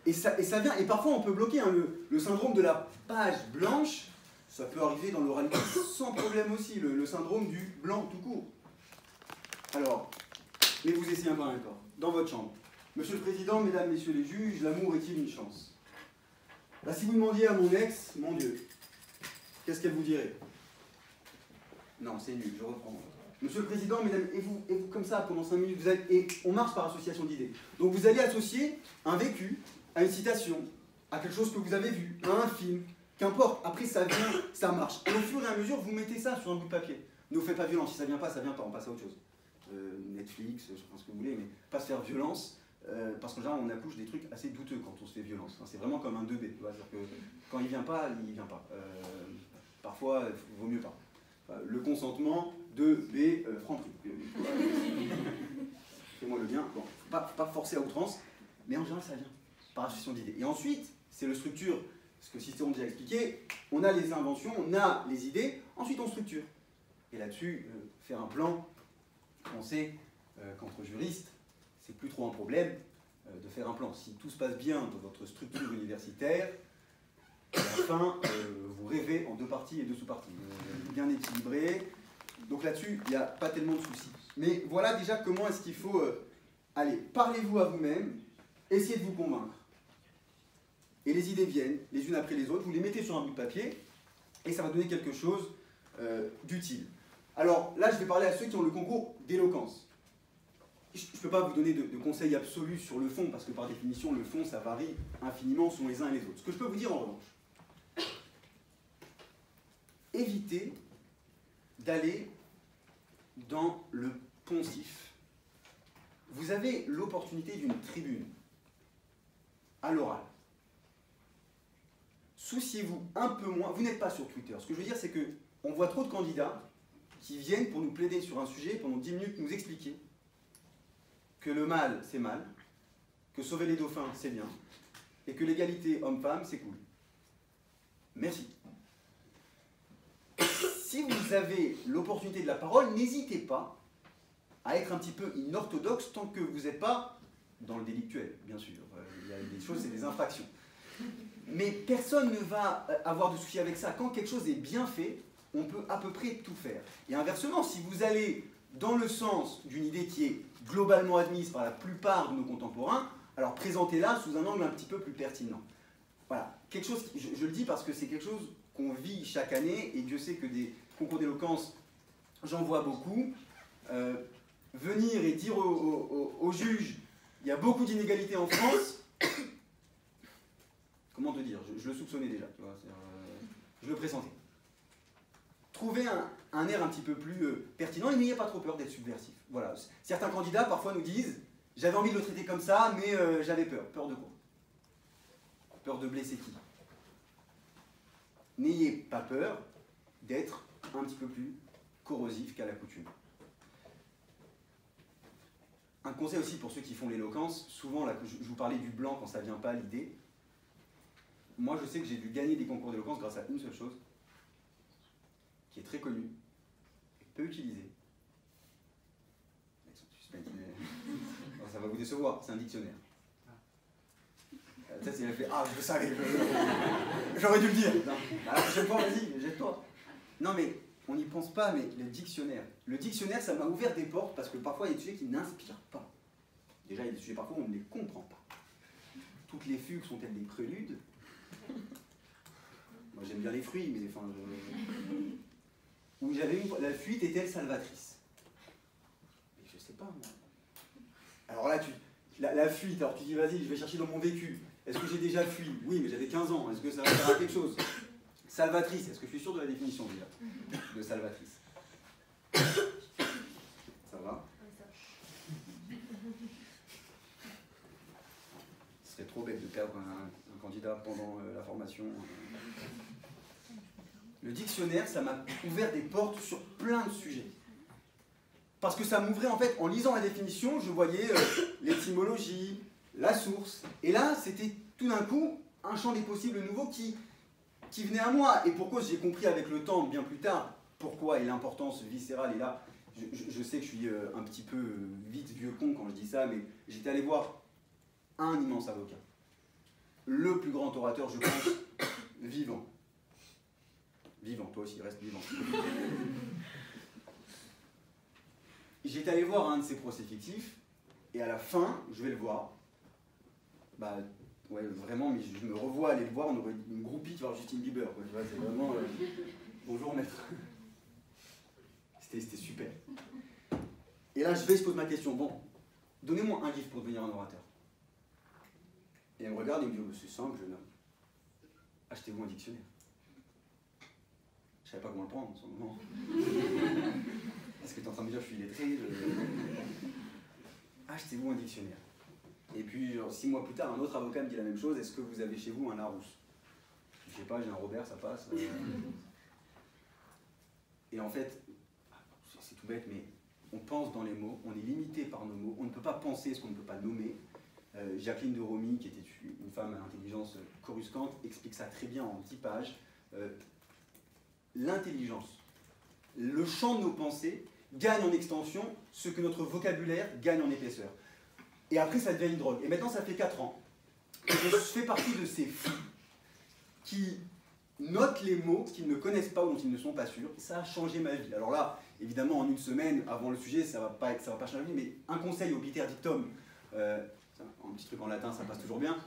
Et ça vient, et parfois on peut bloquer, hein, le syndrome de la page blanche, ça peut arriver dans l'oralité sans problème aussi, le syndrome du blanc tout court. Alors, mais vous essayez un peu encore, dans votre chambre. Monsieur le Président, Mesdames, Messieurs les juges, l'amour est-il une chance? Là, si vous demandiez à mon ex, mon Dieu, qu'est-ce qu'elle vous dirait? Non, c'est nul, je reprends. Monsieur le Président, Mesdames, et vous comme ça, pendant 5 minutes, et on marche par association d'idées. Donc vous allez associer un vécu à une citation, à quelque chose que vous avez vu, à un film, qu'importe. Après, ça vient, ça marche. Et au fur et à mesure, vous mettez ça sur un bout de papier. Ne vous faites pas violence. Si ça vient pas, on passe à autre chose. Netflix, je sais pas ce que vous voulez, mais pas se faire violence, parce qu'en général, on accouche des trucs assez douteux quand on se fait violence. Enfin, c'est vraiment comme un 2B. C'est-à-dire que quand il vient pas, il vient pas. Parfois, il vaut mieux pas. Le consentement, 2B, franc prix. Fais-moi le bien. Bon, pas forcer à outrance, mais en général, ça vient par association d'idées. Et ensuite, c'est le structure, ce que Cicéron déjà expliqué, on a les inventions, on a les idées, ensuite on structure. Et là-dessus, faire un plan, on sait qu'entre juristes, c'est plus trop un problème de faire un plan. Si tout se passe bien dans votre structure universitaire, à la fin, vous rêvez en 2 parties et 2 sous-parties. Bien équilibré. Donc là-dessus, il n'y a pas tellement de soucis. Mais voilà déjà comment est-ce qu'il faut... Allez, parlez-vous à vous-même, essayez de vous convaincre. Et les idées viennent, les unes après les autres, vous les mettez sur un bout de papier, et ça va donner quelque chose d'utile. Alors là, je vais parler à ceux qui ont le concours d'éloquence. Je ne peux pas vous donner de conseils absolus sur le fond, parce que par définition, le fond, ça varie infiniment selon les uns et les autres. Ce que je peux vous dire en revanche, évitez d'aller dans le poncif. Vous avez l'opportunité d'une tribune à l'oral. Souciez-vous un peu moins, vous n'êtes pas sur Twitter. Ce que je veux dire, c'est qu'on voit trop de candidats qui viennent pour nous plaider sur un sujet, pendant 10 minutes nous expliquer que le mal, c'est mal, que sauver les dauphins, c'est bien, et que l'égalité homme-femme, c'est cool. Merci. Si vous avez l'opportunité de la parole, n'hésitez pas à être un petit peu inorthodoxe tant que vous n'êtes pas dans le délictuel, bien sûr. Il y a des choses, c'est des infractions. Mais personne ne va avoir de souci avec ça. Quand quelque chose est bien fait, on peut à peu près tout faire. Et inversement, si vous allez dans le sens d'une idée qui est globalement admise par la plupart de nos contemporains, alors présentez-la sous un angle un petit peu plus pertinent. Voilà, quelque chose, je le dis parce que c'est quelque chose qu'on vit chaque année, et Dieu sait que des concours d'éloquence, j'en vois beaucoup. Venir et dire aux juges, il y a beaucoup d'inégalités en France, comment te dire, je le soupçonnais déjà, tu vois, je le pressentais. Trouvez un air un petit peu plus pertinent et n'ayez pas trop peur d'être subversif. Voilà. Certains candidats parfois nous disent, j'avais envie de le traiter comme ça, mais j'avais peur. Peur de quoi? Peur de blesser qui? N'ayez pas peur d'être un petit peu plus corrosif qu'à l'accoutumée. Un conseil aussi pour ceux qui font l'éloquence, souvent, là, je vous parlais du blanc quand ça ne vient pas à l'idée. Moi, je sais que j'ai dû gagner des concours d'éloquence grâce à une seule chose, qui est très connue, et peu utilisée. Ça va vous décevoir, c'est un dictionnaire. Ça, c'est fait, ah, je le savais, j'aurais dû le dire. La prochaine fois, vas-y, jette-toi. Non, mais on n'y pense pas, mais le dictionnaire, ça m'a ouvert des portes parce que parfois, il y a des sujets qui n'inspirent pas. Déjà, il y a des sujets parfois où on ne les comprend pas. Toutes les fugues sont-elles des préludes? Moi, j'aime bien les fruits, mais enfin, où j'avais la fuite est-elle salvatrice? Mais je sais pas, moi. Alors là, la fuite, alors tu dis, vas-y, je vais chercher dans mon vécu. Est-ce que j'ai déjà fui? Oui, mais j'avais 15 ans. Est-ce que ça va faire quelque chose? Salvatrice, est-ce que je suis sûr de la définition déjà de salvatrice? Ça va? Ce serait trop bête de perdre un candidat pendant la formation. Le dictionnaire, ça m'a ouvert des portes sur plein de sujets. Parce que ça m'ouvrait, en fait, en lisant la définition, je voyais l'étymologie, la source. Et là, c'était tout d'un coup un champ des possibles nouveau qui venait à moi. Et pourquoi j'ai compris avec le temps, bien plus tard, pourquoi et l'importance viscérale. Et là, je sais que je suis un petit peu vite vieux con quand je dis ça, mais j'étais allé voir un immense avocat. Le plus grand orateur, je pense, vivant. Vivant, toi aussi, reste vivant. J'étais allé voir un de ses procès fictifs, et à la fin, je vais le voir. Bah, ouais, vraiment, mais je me revois aller le voir, on aurait une groupie de voir Justin Bieber, quoi, tu vois, c'est vraiment... bonjour, maître. C'était super. Et là, je vais, je pose ma question. Bon, donnez-moi un livre pour devenir un orateur. Et elle me regarde et me dit, oh, c'est simple, jeune homme. Achetez-vous un dictionnaire. Je savais pas comment le prendre en ce moment. Est-ce que tu es en train de me dire que je suis illettré? Achetez-vous un dictionnaire. Et puis, genre, 6 mois plus tard, un autre avocat me dit la même chose. Est-ce que vous avez chez vous un Larousse? Je sais pas, j'ai un Robert, ça passe. Et en fait, c'est tout bête, mais on pense dans les mots, on est limité par nos mots, on ne peut pas penser ce qu'on ne peut pas nommer. Jacqueline de Romy, qui était une femme à l'intelligence coruscante, explique ça très bien en 10 pages. L'intelligence, le champ de nos pensées gagne en extension ce que notre vocabulaire gagne en épaisseur. Et après, ça devient une drogue. Et maintenant, ça fait 4 ans que je fais partie de ces fous qui notent les mots qu'ils ne connaissent pas ou dont ils ne sont pas sûrs. Et ça a changé ma vie. Alors là, évidemment, en une semaine, avant le sujet, ça va pas changer ma vie, mais un conseil au Obiter Dictum, un petit truc en latin, ça passe toujours bien.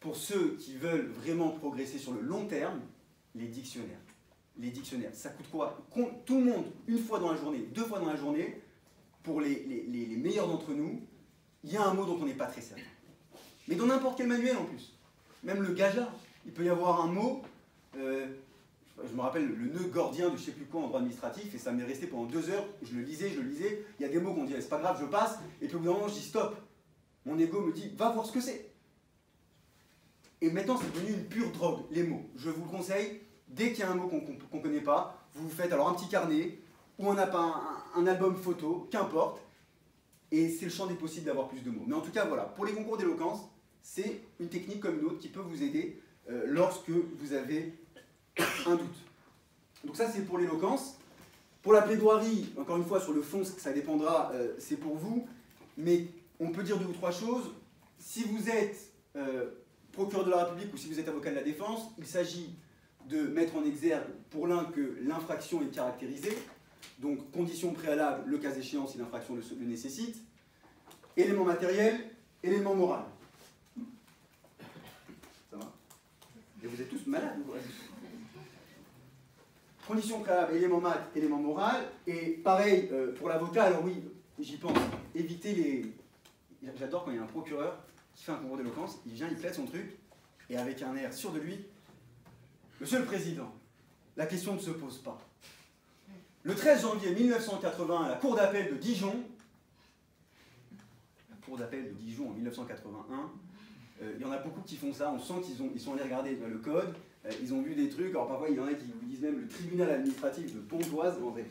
Pour ceux qui veulent vraiment progresser sur le long terme, les dictionnaires. Les dictionnaires, ça coûte quoi? Tout le monde, une fois dans la journée, 2 fois dans la journée, pour les meilleurs d'entre nous, il y a un mot dont on n'est pas très certain. Mais dans n'importe quel manuel en plus. Même le gaja, il peut y avoir un mot, je me rappelle le nœud gordien de je ne sais plus quoi en droit administratif, et ça m'est resté pendant 2 heures, je le lisais, il y a des mots qu'on dit, c'est pas grave, je passe, et puis au bout d'un moment je dis stop. Mon ego me dit, va voir ce que c'est. Et maintenant c'est devenu une pure drogue, les mots. Je vous le conseille, dès qu'il y a un mot qu'on ne connaît pas, vous vous faites alors un petit carnet, ou un album photo, qu'importe, et c'est le champ des possibles d'avoir plus de mots. Mais en tout cas, voilà, pour les concours d'éloquence, c'est une technique comme une autre qui peut vous aider lorsque vous avez un doute. Donc ça, c'est pour l'éloquence. Pour la plaidoirie, encore une fois, sur le fond, ça dépendra, c'est pour vous, mais on peut dire 2 ou 3 choses. Si vous êtes procureur de la République ou si vous êtes avocat de la défense, il s'agit de mettre en exergue pour l'un que l'infraction est caractérisée, donc condition préalable, le cas échéant si l'infraction le nécessite, élément matériel, élément moral. Ça va? Et vous êtes tous malades, vous. Condition préalable, élément mat, élément moral, et pareil pour l'avocat, alors oui, j'y pense, éviter les... J'adore quand il y a un procureur qui fait un concours d'éloquence, il vient, il plaide son truc, et avec un air sûr de lui, Monsieur le Président, la question ne se pose pas. Le 13 janvier 1980, à la Cour d'appel de Dijon, la Cour d'appel de Dijon en 1981, il y en a beaucoup qui font ça, on sent qu'ils sont allés regarder le code, ils ont vu des trucs, alors parfois il y en a qui vous disent même le tribunal administratif de Pontoise, en vrai.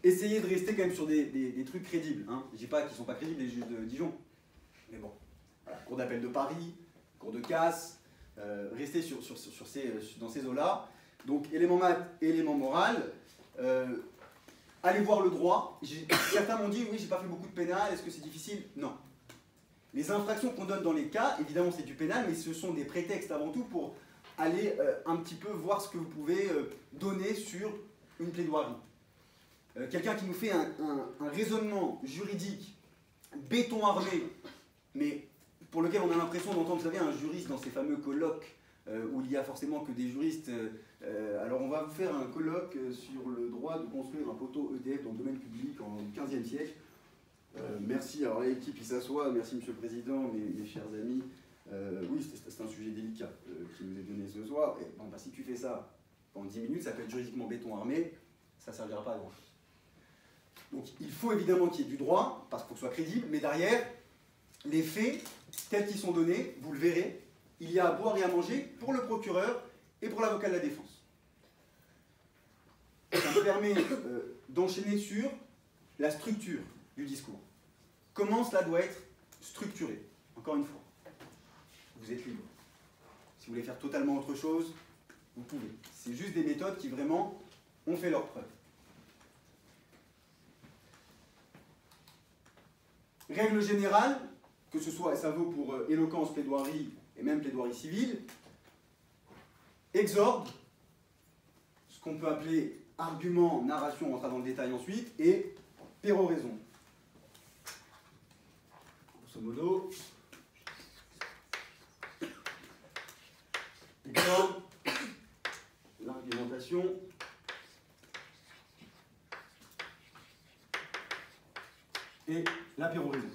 Essayez de rester quand même sur des trucs crédibles, hein. Je dis pas qu'ils ne sont pas crédibles les juges de Dijon, mais bon, voilà. Cour d'appel de Paris, Cour de casse, restez dans ces eaux-là. Donc élément mat, élément moral, allez voir le droit. Certains m'ont dit, oui, j'ai pas fait beaucoup de pénal, est-ce que c'est difficile? Non. Les infractions qu'on donne dans les cas, évidemment c'est du pénal, mais ce sont des prétextes avant tout pour aller un petit peu voir ce que vous pouvez donner sur une plaidoirie. Quelqu'un qui nous fait un raisonnement juridique béton armé, mais pour lequel on a l'impression d'entendre, vous savez, un juriste dans ces fameux colloques où il y a forcément que des juristes. Alors on va vous faire un colloque sur le droit de construire un poteau EDF dans le domaine public en 15e siècle. Merci, alors l'équipe il s'assoit, merci Monsieur le Président, mes chers amis. Oui, c'est un sujet délicat qui nous est donné ce soir. Et, bon, bah, si tu fais ça en 10 minutes, ça peut être juridiquement béton armé, ça ne servira pas à grand chose. Donc il faut évidemment qu'il y ait du droit, parce qu'il faut que ce soit crédible, mais derrière, les faits tels qu'ils sont donnés, vous le verrez, il y a à boire et à manger pour le procureur et pour l'avocat de la défense. Ça me permet d'enchaîner sur la structure du discours. Comment cela doit être structuré? Encore une fois, vous êtes libre. Si vous voulez faire totalement autre chose, vous pouvez. C'est juste des méthodes qui vraiment ont fait leur preuve. Règle générale, que ce soit, ça vaut pour éloquence, plaidoirie et même plaidoirie civile, exorde, ce qu'on peut appeler argument, narration, on rentrera dans le détail ensuite, et péroraison. Grosso modo, exorde, l'argumentation, et la péroraison.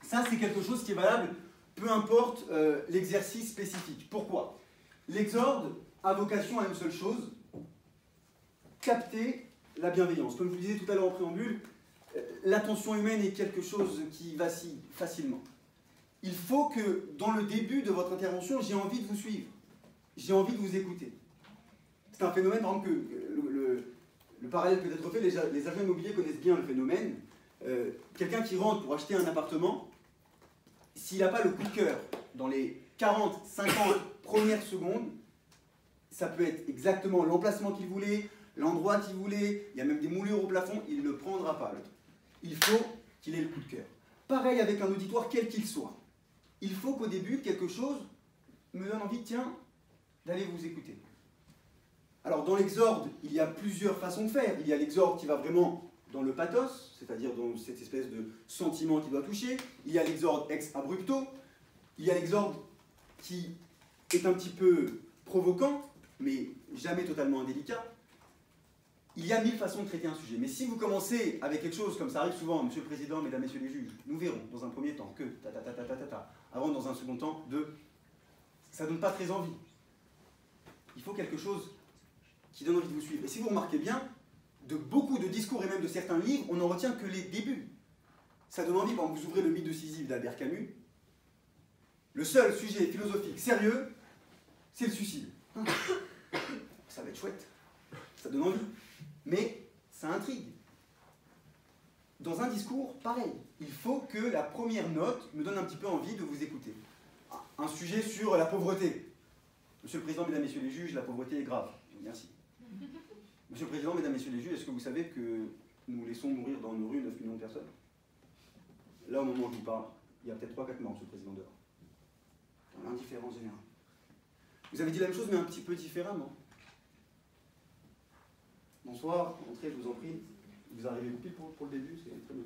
Ça, c'est quelque chose qui est valable, peu importe l'exercice spécifique. Pourquoi? L'exorde a vocation à une seule chose, capter la bienveillance. Comme je vous le disais tout à l'heure en préambule, l'attention humaine est quelque chose qui vacille facilement. Il faut que, dans le début de votre intervention, j'ai envie de vous suivre. J'ai envie de vous écouter. C'est un phénomène, par exemple, que le parallèle peut être fait, les agents immobiliers connaissent bien le phénomène. Quelqu'un qui rentre pour acheter un appartement, s'il n'a pas le coup de cœur dans les 40, 50 premières secondes, ça peut être exactement l'emplacement qu'il voulait, l'endroit qu'il voulait, il y a même des moulures au plafond, il ne le prendra pas. Il faut qu'il ait le coup de cœur. Pareil avec un auditoire quel qu'il soit. Il faut qu'au début, quelque chose me donne envie, tiens, d'aller vous écouter. Alors dans l'exorde, il y a plusieurs façons de faire. Il y a l'exorde qui va vraiment dans le pathos, c'est-à-dire dans cette espèce de sentiment qui doit toucher. Il y a l'exorde ex abrupto. Il y a l'exorde qui est un petit peu provoquant, mais jamais totalement indélicat. Il y a 1000 façons de traiter un sujet. Mais si vous commencez avec quelque chose, comme ça arrive souvent, Monsieur le Président, Mesdames, Messieurs les juges, nous verrons dans un premier temps que avant dans un second temps ça ne donne pas très envie. Il faut quelque chose qui donne envie de vous suivre. Et si vous remarquez bien, de beaucoup de discours et même de certains livres, on n'en retient que les débuts. Ça donne envie, quand vous ouvrez le mythe de Sisyphe d'Albert Camus, le seul sujet philosophique sérieux, c'est le suicide. Ça va être chouette, ça donne envie, mais ça intrigue. Dans un discours, pareil, il faut que la première note me donne un petit peu envie de vous écouter. Un sujet sur la pauvreté. Monsieur le Président, Mesdames, Messieurs les juges, la pauvreté est grave. Merci. Monsieur le Président, Mesdames, Messieurs les juges, est-ce que vous savez que nous laissons mourir dans nos rues 9 millions de personnes? Là, au moment où je vous parle, il y a peut-être 3-4 morts, Monsieur le Président, dehors. Dans l'indifférence générale. Vous avez dit la même chose, mais un petit peu différemment. Bonsoir, entrez, je vous en prie. Vous arrivez pile pour le début, c'est très bien.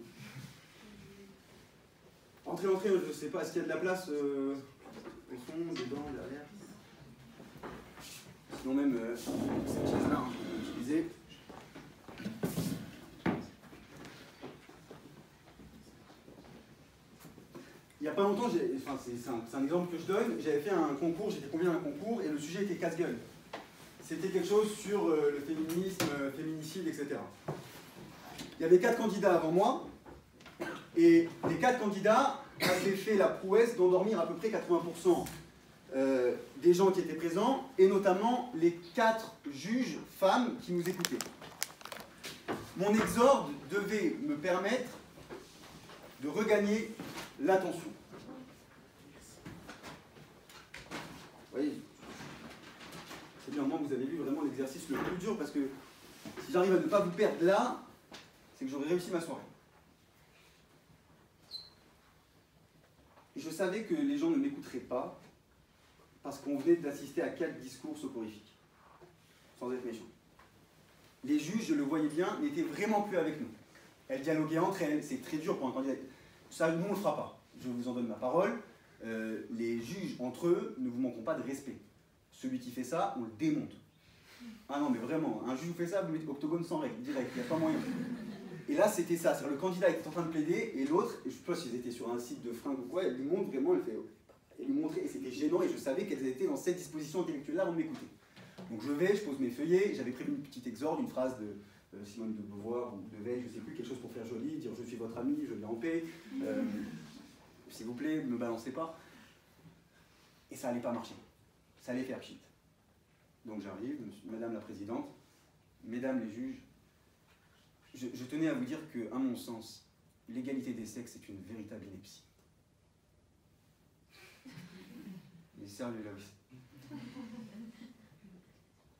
Entrez, entrez, je ne sais pas, est-ce qu'il y a de la place au fond, dedans, derrière? Sinon même, cette chaise-là, on peut l'utiliser. Il n'y a pas longtemps, enfin, c'est un exemple que je donne, j'avais fait un concours, j'étais convié à un concours, et le sujet était casse-gueule. C'était quelque chose sur le féminisme, féminicide, etc. Il y avait 4 candidats avant moi, et les 4 candidats avaient fait la prouesse d'endormir à peu près 80% des gens qui étaient présents, et notamment les 4 juges femmes qui nous écoutaient. Mon exorde devait me permettre de regagner l'attention. Vous voyez, c'est bien, au moins vous avez vu vraiment l'exercice le plus dur, parce que si j'arrive à ne pas vous perdre là, c'est que j'aurais réussi ma soirée. Et je savais que les gens ne m'écouteraient pas, parce qu'on venait d'assister à 4 discours soporifiques, sans être méchant. Les juges, je le voyais bien, n'étaient vraiment plus avec nous. Elles dialoguaient entre elles, c'est très dur pour un candidat. Ça, nous, on ne le fera pas. Je vous en donne ma parole. Les juges, entre eux, ne vous manqueront pas de respect. Celui qui fait ça, on le démonte. Ah non, mais vraiment, un juge vous fait ça, vous mettez octogone sans règle, direct, il n'y a pas moyen. Et là, c'était ça. C'est-à-dire, le candidat était en train de plaider, et l'autre, je ne sais pas s'ils étaient sur un site de fringues ou quoi, elle lui montre vraiment, elle lui montrait, et c'était gênant, et je savais qu'elles étaient dans cette disposition intellectuelle-là avant de m'écouter. Donc je vais, je pose mes feuillets, j'avais prévu une petite exorde, une phrase de Simone de Beauvoir ou de Veil, je ne sais plus, quelque chose pour faire joli, dire je suis votre ami, je viens en paix, s'il vous plaît, ne me balancez pas. Et ça n'allait pas marcher, ça allait faire pchit. Donc j'arrive, Madame la Présidente, Mesdames les juges, je tenais à vous dire que, à mon sens, l'égalité des sexes est une véritable ineptie. Il est sérieux là aussi.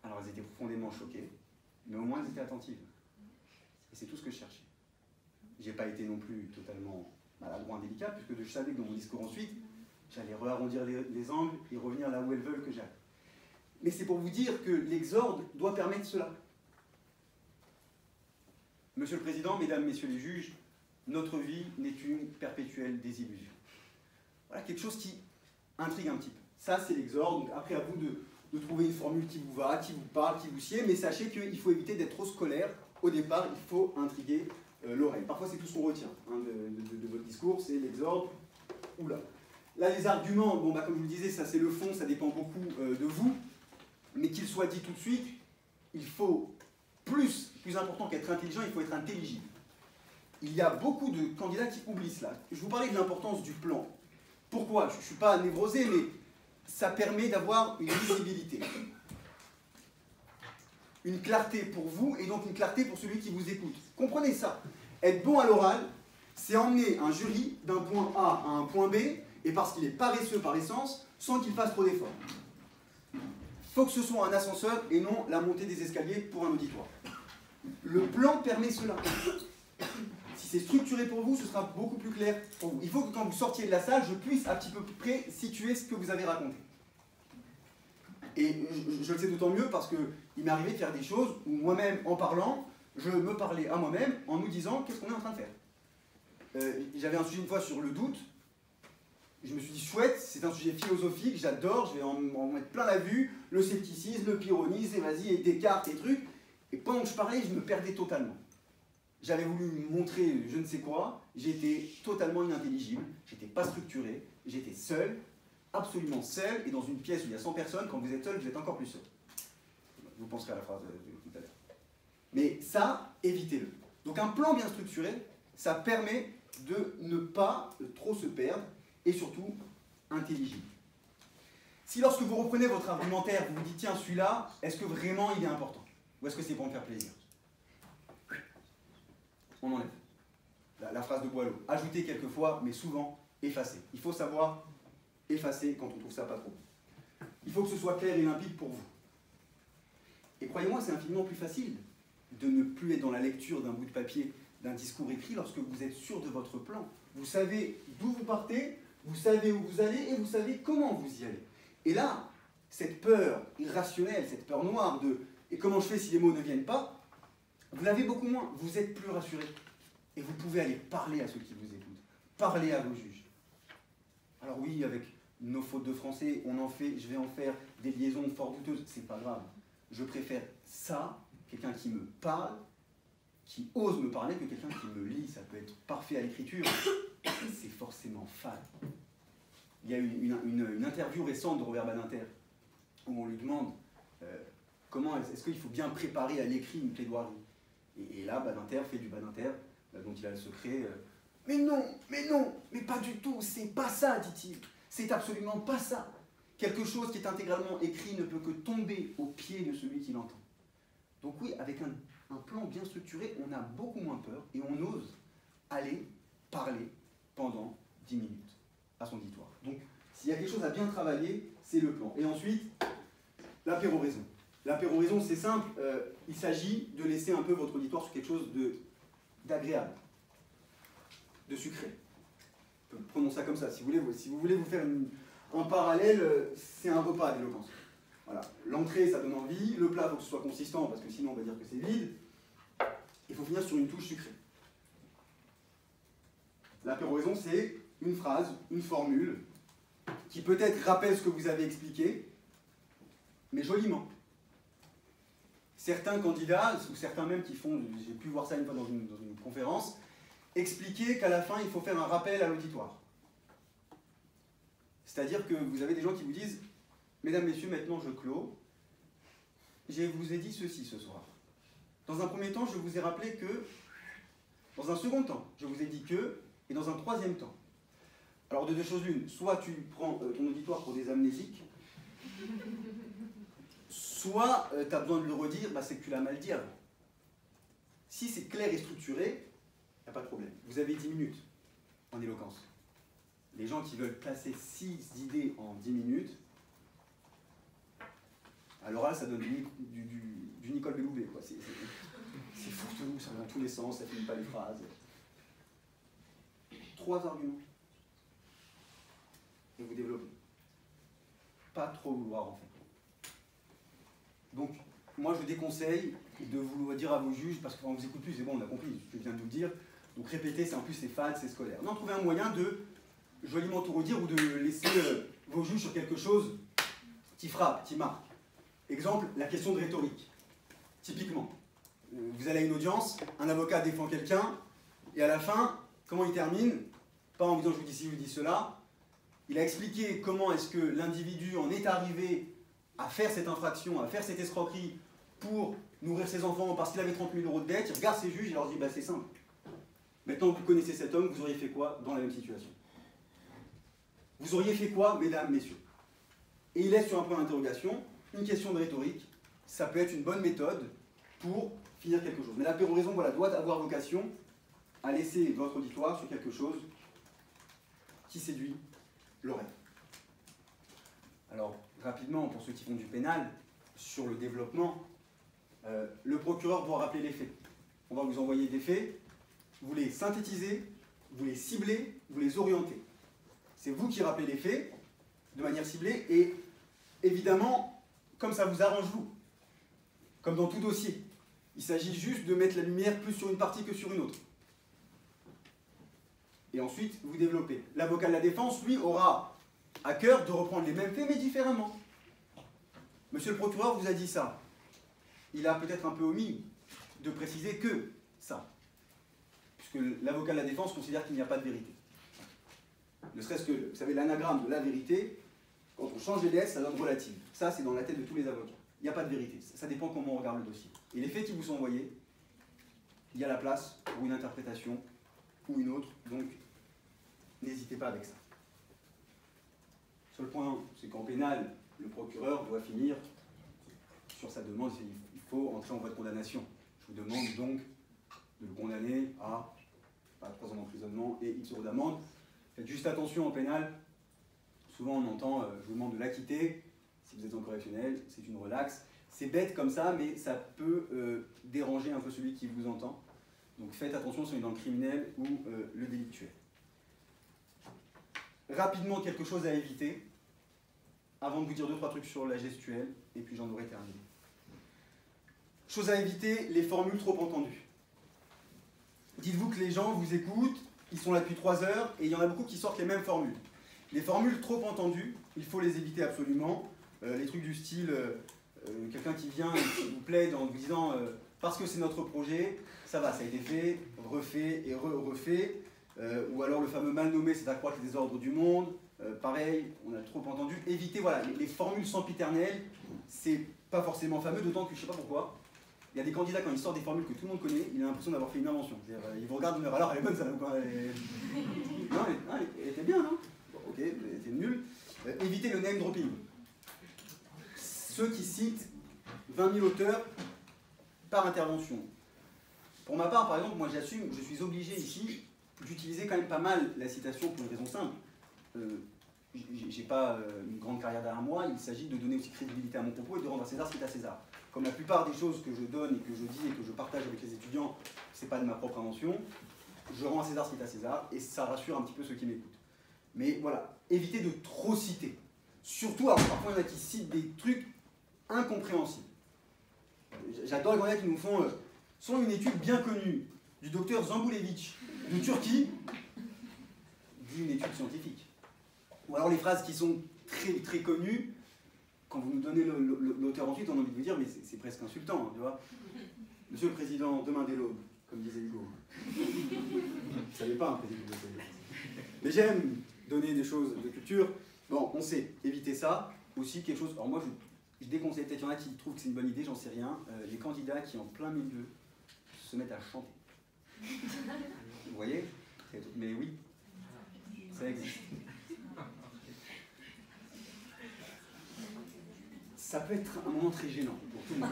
Alors elles étaient profondément choquées, mais au moins elles étaient attentives. Et c'est tout ce que je cherchais. J'ai pas été non plus totalement maladroit, indélicat, puisque je savais que dans mon discours ensuite, j'allais arrondir les angles et revenir là où elles veulent que j'aille. Mais c'est pour vous dire que l'exorde doit permettre cela. Monsieur le Président, Mesdames, Messieurs les juges, notre vie n'est qu'une perpétuelle désillusion. Voilà quelque chose qui intrigue un petit peu. Ça, c'est l'exorde. Donc après, à vous de trouver une formule qui vous va, qui vous parle, qui vous sied, mais sachez qu'il faut éviter d'être trop scolaire. Au départ, il faut intriguer l'oreille. Parfois, c'est tout ce qu'on retient de votre discours, c'est l'exorde. Oula. Là, les arguments, bon, comme je vous le disais, ça c'est le fond, ça dépend beaucoup de vous, mais qu'il soit dit tout de suite, il faut plus important qu'être intelligent, il faut être intelligible. Il y a beaucoup de candidats qui oublient cela. Je vous parlais de l'importance du plan. Pourquoi? Je ne suis pas névrosé, mais ça permet d'avoir une visibilité. Une clarté pour vous, et donc une clarté pour celui qui vous écoute. Comprenez ça. Être bon à l'oral, c'est emmener un jury d'un point A à un point B, et parce qu'il est paresseux par essence, sans qu'il fasse trop d'efforts. Il faut que ce soit un ascenseur et non la montée des escaliers pour un auditoire. Le plan permet cela. Si c'est structuré pour vous, ce sera beaucoup plus clair pour vous. Il faut que quand vous sortiez de la salle, je puisse à petit peu près situer ce que vous avez raconté. Et je le sais d'autant mieux parce qu'il m'est arrivé de faire des choses où moi-même, en parlant, je me parlais à moi-même en nous disant qu'est-ce qu'on est en train de faire. J'avais un sujet une fois sur le doute. Je me suis dit, chouette, c'est un sujet philosophique, j'adore, je vais en mettre plein la vue, le scepticisme, le pyrrhonisme, et vas-y, et Descartes, et trucs. Et pendant que je parlais, je me perdais totalement. J'avais voulu montrer je ne sais quoi, j'étais totalement inintelligible, j'étais pas structuré, j'étais seul, absolument seul, et dans une pièce où il y a 100 personnes, quand vous êtes seul, vous êtes encore plus seul. Vous penserez à la phrase de tout à l'heure. Mais ça, évitez-le. Donc un plan bien structuré, ça permet de ne pas trop se perdre, et surtout intelligible. Si lorsque vous reprenez votre argumentaire, vous vous dites tiens celui-là, est-ce que vraiment il est important? Ou est-ce que c'est pour me faire plaisir? On enlève. La phrase de Boileau. Ajoutez quelquefois, mais souvent, effacez. Il faut savoir effacer quand on trouve ça pas trop. Il faut que ce soit clair et limpide pour vous. Et croyez-moi, c'est infiniment plus facile de ne plus être dans la lecture d'un bout de papier, d'un discours écrit, lorsque vous êtes sûr de votre plan. Vous savez d'où vous partez, vous savez où vous allez et vous savez comment vous y allez. Et là, cette peur irrationnelle, cette peur noire de « et comment je fais si les mots ne viennent pas ?» vous l'avez beaucoup moins, vous êtes plus rassuré. Et vous pouvez aller parler à ceux qui vous écoutent, parler à vos juges. Alors oui, avec nos fautes de français, je vais en faire des liaisons fort douteuses, c'est pas grave. Je préfère ça, quelqu'un qui me parle, qui ose me parler, que quelqu'un qui me lit. Ça peut être parfait à l'écriture, c'est forcément fade. Il y a eu une interview récente de Robert Badinter, où on lui demande comment est-ce qu'il faut bien préparer à l'écrit une plaidoirie. Et là, Badinter fait du Badinter, dont il a le secret. Mais non, mais pas du tout, c'est pas ça, dit-il. C'est absolument pas ça. Quelque chose qui est intégralement écrit ne peut que tomber aux pieds de celui qui l'entend. Donc oui, avec un plan bien structuré, on a beaucoup moins peur et on ose aller parler pendant 10 minutes à son auditoire. Donc, s'il y a quelque chose à bien travailler, c'est le plan. Et ensuite, la péroraison. La péroraison, c'est simple, il s'agit de laisser un peu votre auditoire sur quelque chose d'agréable, de sucré. Prenons ça comme ça. Si vous voulez vous faire un parallèle, c'est un repas d'éloquence. Voilà. L'entrée, ça donne envie, le plat, il faut que ce soit consistant, parce que sinon on va dire que c'est vide. Il faut finir sur une touche sucrée. La péroraison, c'est une phrase, une formule, qui peut-être rappelle ce que vous avez expliqué, mais joliment. Certains candidats, ou certains même qui font, j'ai pu voir ça une fois dans une conférence, expliquer qu'à la fin, il faut faire un rappel à l'auditoire. C'est-à-dire que vous avez des gens qui vous disent « Mesdames, Messieurs, maintenant je clôt. Je vous ai dit ceci ce soir. Dans un premier temps, je vous ai rappelé que. Dans un second temps, je vous ai dit que. Et dans un troisième temps. Alors de deux choses l'une, soit tu prends ton auditoire pour des amnésiques, soit tu as besoin de le redire, c'est que tu l'as mal dit avant. Si c'est clair et structuré, il n'y a pas de problème. Vous avez 10 minutes en éloquence. Les gens qui veulent placer 6 idées en 10 minutes, à l'oral, ça donne du Nicole Belloubet. C'est fourre-tout, ça va dans tous les sens, ça ne finit pas les phrases. 3 arguments. Et vous développez. Pas trop vouloir en faire. Donc, moi je déconseille de vous dire à vos juges, parce qu'on ne vous écoute plus, c'est bon, on a compris, je viens de vous le dire. Donc répéter, en plus c'est fade, c'est scolaire. Non, trouver un moyen de joliment tout redire ou de laisser vos juges sur quelque chose qui frappe, qui marque. Exemple, la question de rhétorique. Typiquement, vous allez à une audience, un avocat défend quelqu'un, et à la fin, comment il termine? Pas en disant je vous dis ci, je vous dis cela. Il a expliqué comment est-ce que l'individu en est arrivé à faire cette infraction, à faire cette escroquerie pour nourrir ses enfants parce qu'il avait 30 000 € de dette. Il regarde ses juges, il leur dit c'est simple. Maintenant que vous connaissez cet homme, vous auriez fait quoi dans la même situation? Vous auriez fait quoi, mesdames, messieurs? Et il laisse sur un point d'interrogation une question de rhétorique. Ça peut être une bonne méthode pour finir quelque chose. Mais la péroraison, doit avoir vocation à laisser votre auditoire sur quelque chose qui séduit l'oreille. Alors, rapidement, pour ceux qui font du pénal, sur le développement, le procureur doit rappeler les faits. On va vous envoyer des faits, vous les synthétisez, vous les ciblez, vous les orientez. C'est vous qui rappelez les faits de manière ciblée et évidemment, comme ça vous arrange vous, comme dans tout dossier. Il s'agit juste de mettre la lumière plus sur une partie que sur une autre. Et ensuite, vous développez. L'avocat de la défense, lui, aura à cœur de reprendre les mêmes faits, mais différemment. Monsieur le procureur vous a dit ça. Il a peut-être un peu omis de préciser que ça. Puisque l'avocat de la défense considère qu'il n'y a pas de vérité. Ne serait-ce que, vous savez, l'anagramme de la vérité, quand on change les lettres, ça donne relative. Ça, c'est dans la tête de tous les avocats. Il n'y a pas de vérité. Ça dépend comment on regarde le dossier. Et les faits qui vous sont envoyés, il y a la place pour une interprétation ou une autre. Donc, n'hésitez pas avec ça. Seul point, c'est qu'en pénal, le procureur doit finir sur sa demande. Il faut entrer en voie de condamnation. Je vous demande donc de le condamner à 3 ans d'emprisonnement et X € d'amende. Faites juste attention en pénal. Souvent on entend je vous demande de l'acquitter si vous êtes en correctionnel, c'est une relaxe. C'est bête comme ça, mais ça peut déranger un peu celui qui vous entend. Donc faites attention si on est dans le criminel ou le délictuel. Rapidement, quelque chose à éviter. avant de vous dire 2-3 trucs sur la gestuelle, et puis j'en aurai terminé. Chose à éviter, les formules trop entendues. Dites-vous que les gens vous écoutent, ils sont là depuis 3 heures, et il y en a beaucoup qui sortent les mêmes formules. Les formules trop entendues, il faut les éviter absolument. Les trucs du style, quelqu'un qui vient et qui vous plaide en vous disant parce que c'est notre projet, ça va, ça a été fait, refait et refait. Ou alors le fameux mal nommé, c'est accroître les désordres du monde. Pareil, on a trop entendu. Évitez voilà, les formules sempiternelles, c'est pas forcément fameux, d'autant que je sais pas pourquoi. Il y a des candidats, quand ils sortent des formules que tout le monde connaît, il a l'impression d'avoir fait une invention. Ils vous regardent, alors elle est bonne, ça, quoi. Non, elle était bien, non? Bon, ok, elle était nulle. Évitez le name dropping. Ceux qui citent 20 000 auteurs par intervention. Pour ma part, par exemple, moi j'assume, je suis obligé ici d'utiliser quand même pas mal la citation pour une raison simple. J'ai pas une grande carrière derrière moi, il s'agit de donner aussi crédibilité à mon propos et de rendre à César ce qui est à César. Comme la plupart des choses que je donne et que je dis et que je partage avec les étudiants, c'est pas de ma propre invention, je rends à César ce qui est à César et ça rassure un petit peu ceux qui m'écoutent. Mais voilà, évitez de trop citer. Surtout, alors parfois il y en a qui citent des trucs incompréhensibles. J'adore les candidats qui nous font, selon une étude bien connue du docteur Zambulevic de Turquie, dit une étude scientifique. Ou alors les phrases qui sont très, très connues, quand vous nous donnez l'auteur ensuite, on a envie de vous dire, mais c'est presque insultant, tu vois. Monsieur le Président, demain dès l'aube, comme disait Hugo. Vous ne savez pas un président de l'aube. Mais j'aime donner des choses de culture. Bon, on sait, éviter ça. Aussi quelque chose, alors moi je déconseille, peut-être qu'il y en a qui trouvent que c'est une bonne idée, j'en sais rien. Les candidats qui en plein milieu se mettent à chanter. Vous voyez? Mais oui, ça existe. Ça peut être un moment très gênant pour tout le monde.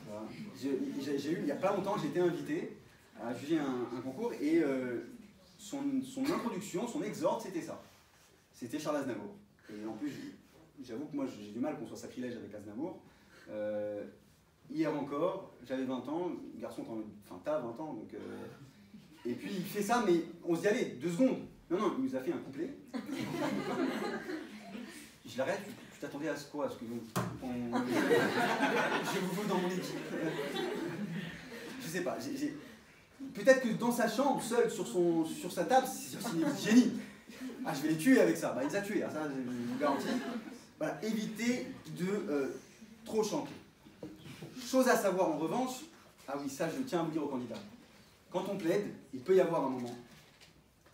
Voilà. J'ai eu, il n'y a pas longtemps, j'ai été invité à juger un concours et son introduction, son exorde, c'était ça. C'était Charles Aznavour. Et en plus, j'avoue que moi j'ai du mal qu'on soit sacrilège avec Aznavour. Hier encore, j'avais 20 ans, le garçon, enfin t'as 20 ans, donc... et puis il fait ça, mais on se dit allez, 2 secondes. Non, il nous a fait un couplet. Je l'arrête. Tu t'attendais à ce quoi? À ce que je vous veux dans mon équipe. Je sais pas. Peut-être que dans sa chambre, seul sur sa table, c'est un génie. Ah, je vais les tuer avec ça. Bah, il les a tués, hein, ça, je vous garantis. Voilà, évitez de trop chanter. Chose à savoir en revanche, ah oui, ça je tiens à vous dire aux candidats. Quand on plaide, il peut y avoir un moment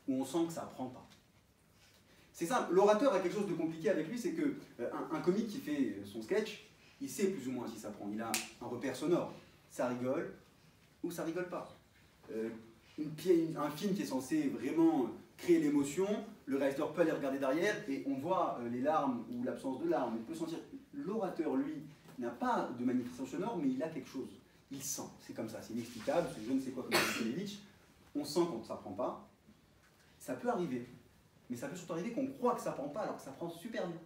où on sent que ça ne prend pas. C'est ça, l'orateur a quelque chose de compliqué avec lui, c'est qu'un comique qui fait son sketch, il sait plus ou moins si ça prend. Il a un repère sonore. Ça rigole ou ça rigole pas. Un film qui est censé vraiment créer l'émotion, le réalisateur peut aller regarder derrière et on voit les larmes ou l'absence de larmes. On peut sentir. L'orateur, lui, n'a pas de manifestation sonore, mais il a quelque chose. Il sent. C'est comme ça, c'est inexplicable, c'est je ne sais quoi comme Zambulevic. On sent quand ça prend pas. Ça peut arriver. Mais ça peut surtout arriver qu'on croit que ça prend pas alors que ça prend super bien.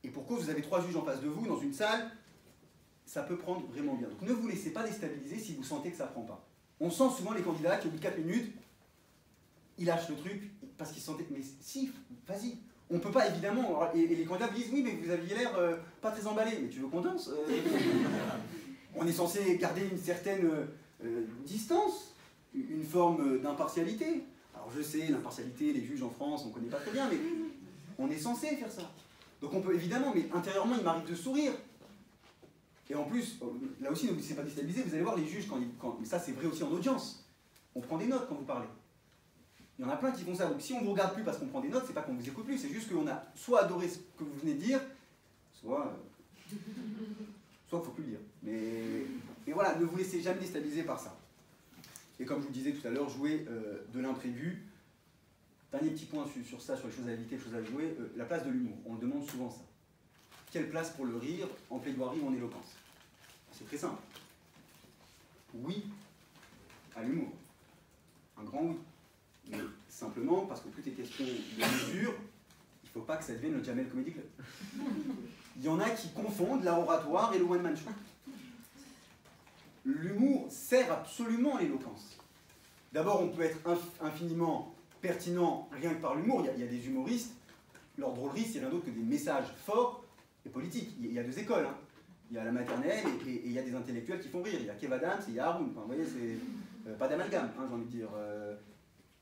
Et pour cause, vous avez 3 juges en face de vous dans une salle, ça peut prendre vraiment bien. Donc ne vous laissez pas déstabiliser si vous sentez que ça prend pas. On sent souvent les candidats qui au bout de 4 minutes, ils lâchent le truc parce qu'ils sentaient. Mais si, vas-y. On peut pas évidemment. Et les candidats vous disent oui, mais vous aviez l'air pas très emballé. Mais tu veux qu'on danse? On est censé garder une certaine distance, une forme d'impartialité. Alors je sais, l'impartialité, les juges en France, on ne connaît pas très bien, mais on est censé faire ça. Donc on peut évidemment, mais intérieurement, il m'arrive de sourire. Et en plus, là aussi, ne vous laissez pas déstabiliser, vous allez voir les juges, mais ça c'est vrai aussi en audience, on prend des notes quand vous parlez. Il y en a plein qui font ça. Donc si on ne vous regarde plus parce qu'on prend des notes, c'est pas qu'on vous écoute plus, c'est juste qu'on a soit adoré ce que vous venez de dire, soit il ne faut plus le dire. Mais voilà, ne vous laissez jamais déstabiliser par ça. Et comme je vous le disais tout à l'heure, jouer de l'imprévu. Dernier petit point sur ça, sur les choses à éviter, les choses à jouer, la place de l'humour. On demande souvent ça. Quelle place pour le rire en plaidoirie ou en éloquence? C'est très simple. Oui à l'humour. Un grand oui. Mais simplement parce que tout est question de mesure, il ne faut pas que ça devienne le Jamel Comedy Club. Il y en a qui confondent l'art oratoire et le one-man show. L'humour sert absolument à l'éloquence. D'abord, on peut être infiniment pertinent rien que par l'humour. Il y a des humoristes, leur drôlerie, c'est rien d'autre que des messages forts et politiques. Il y a deux écoles, hein. Il y a la maternelle et il y a des intellectuels qui font rire. Il y a Kev Adams et il y a Haroun. Enfin, vous voyez, c'est pas d'amalgame, hein, j'ai envie de dire.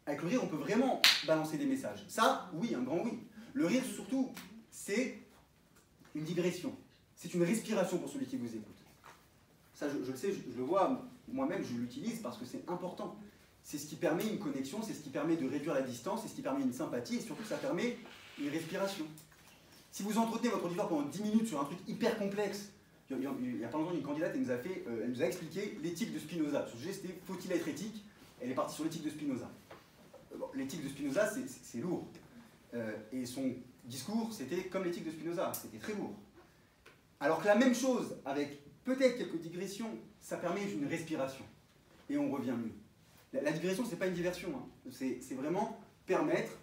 Avec le rire, on peut vraiment balancer des messages. Ça, oui, un grand oui. Le rire, surtout, c'est une digression. C'est une respiration pour celui qui vous écoute. Ça, je le sais, je le vois, moi-même, je l'utilise parce que c'est important. C'est ce qui permet une connexion, c'est ce qui permet de réduire la distance, c'est ce qui permet une sympathie, et surtout, ça permet une respiration. Si vous entretenez votre auditoire pendant 10 minutes sur un truc hyper complexe, il y a pas longtemps, une candidate, elle nous a expliqué l'éthique de Spinoza. Ce sujet, c'était « Faut-il être éthique ?» Elle est partie sur l'éthique de Spinoza. Bon, l'éthique de Spinoza, c'est lourd. Et son discours, c'était comme l'éthique de Spinoza, c'était très lourd. Alors que la même chose, avec peut-être quelques digressions, ça permet une respiration. Et on revient mieux. La digression, c'est pas une diversion, hein. C'est vraiment permettre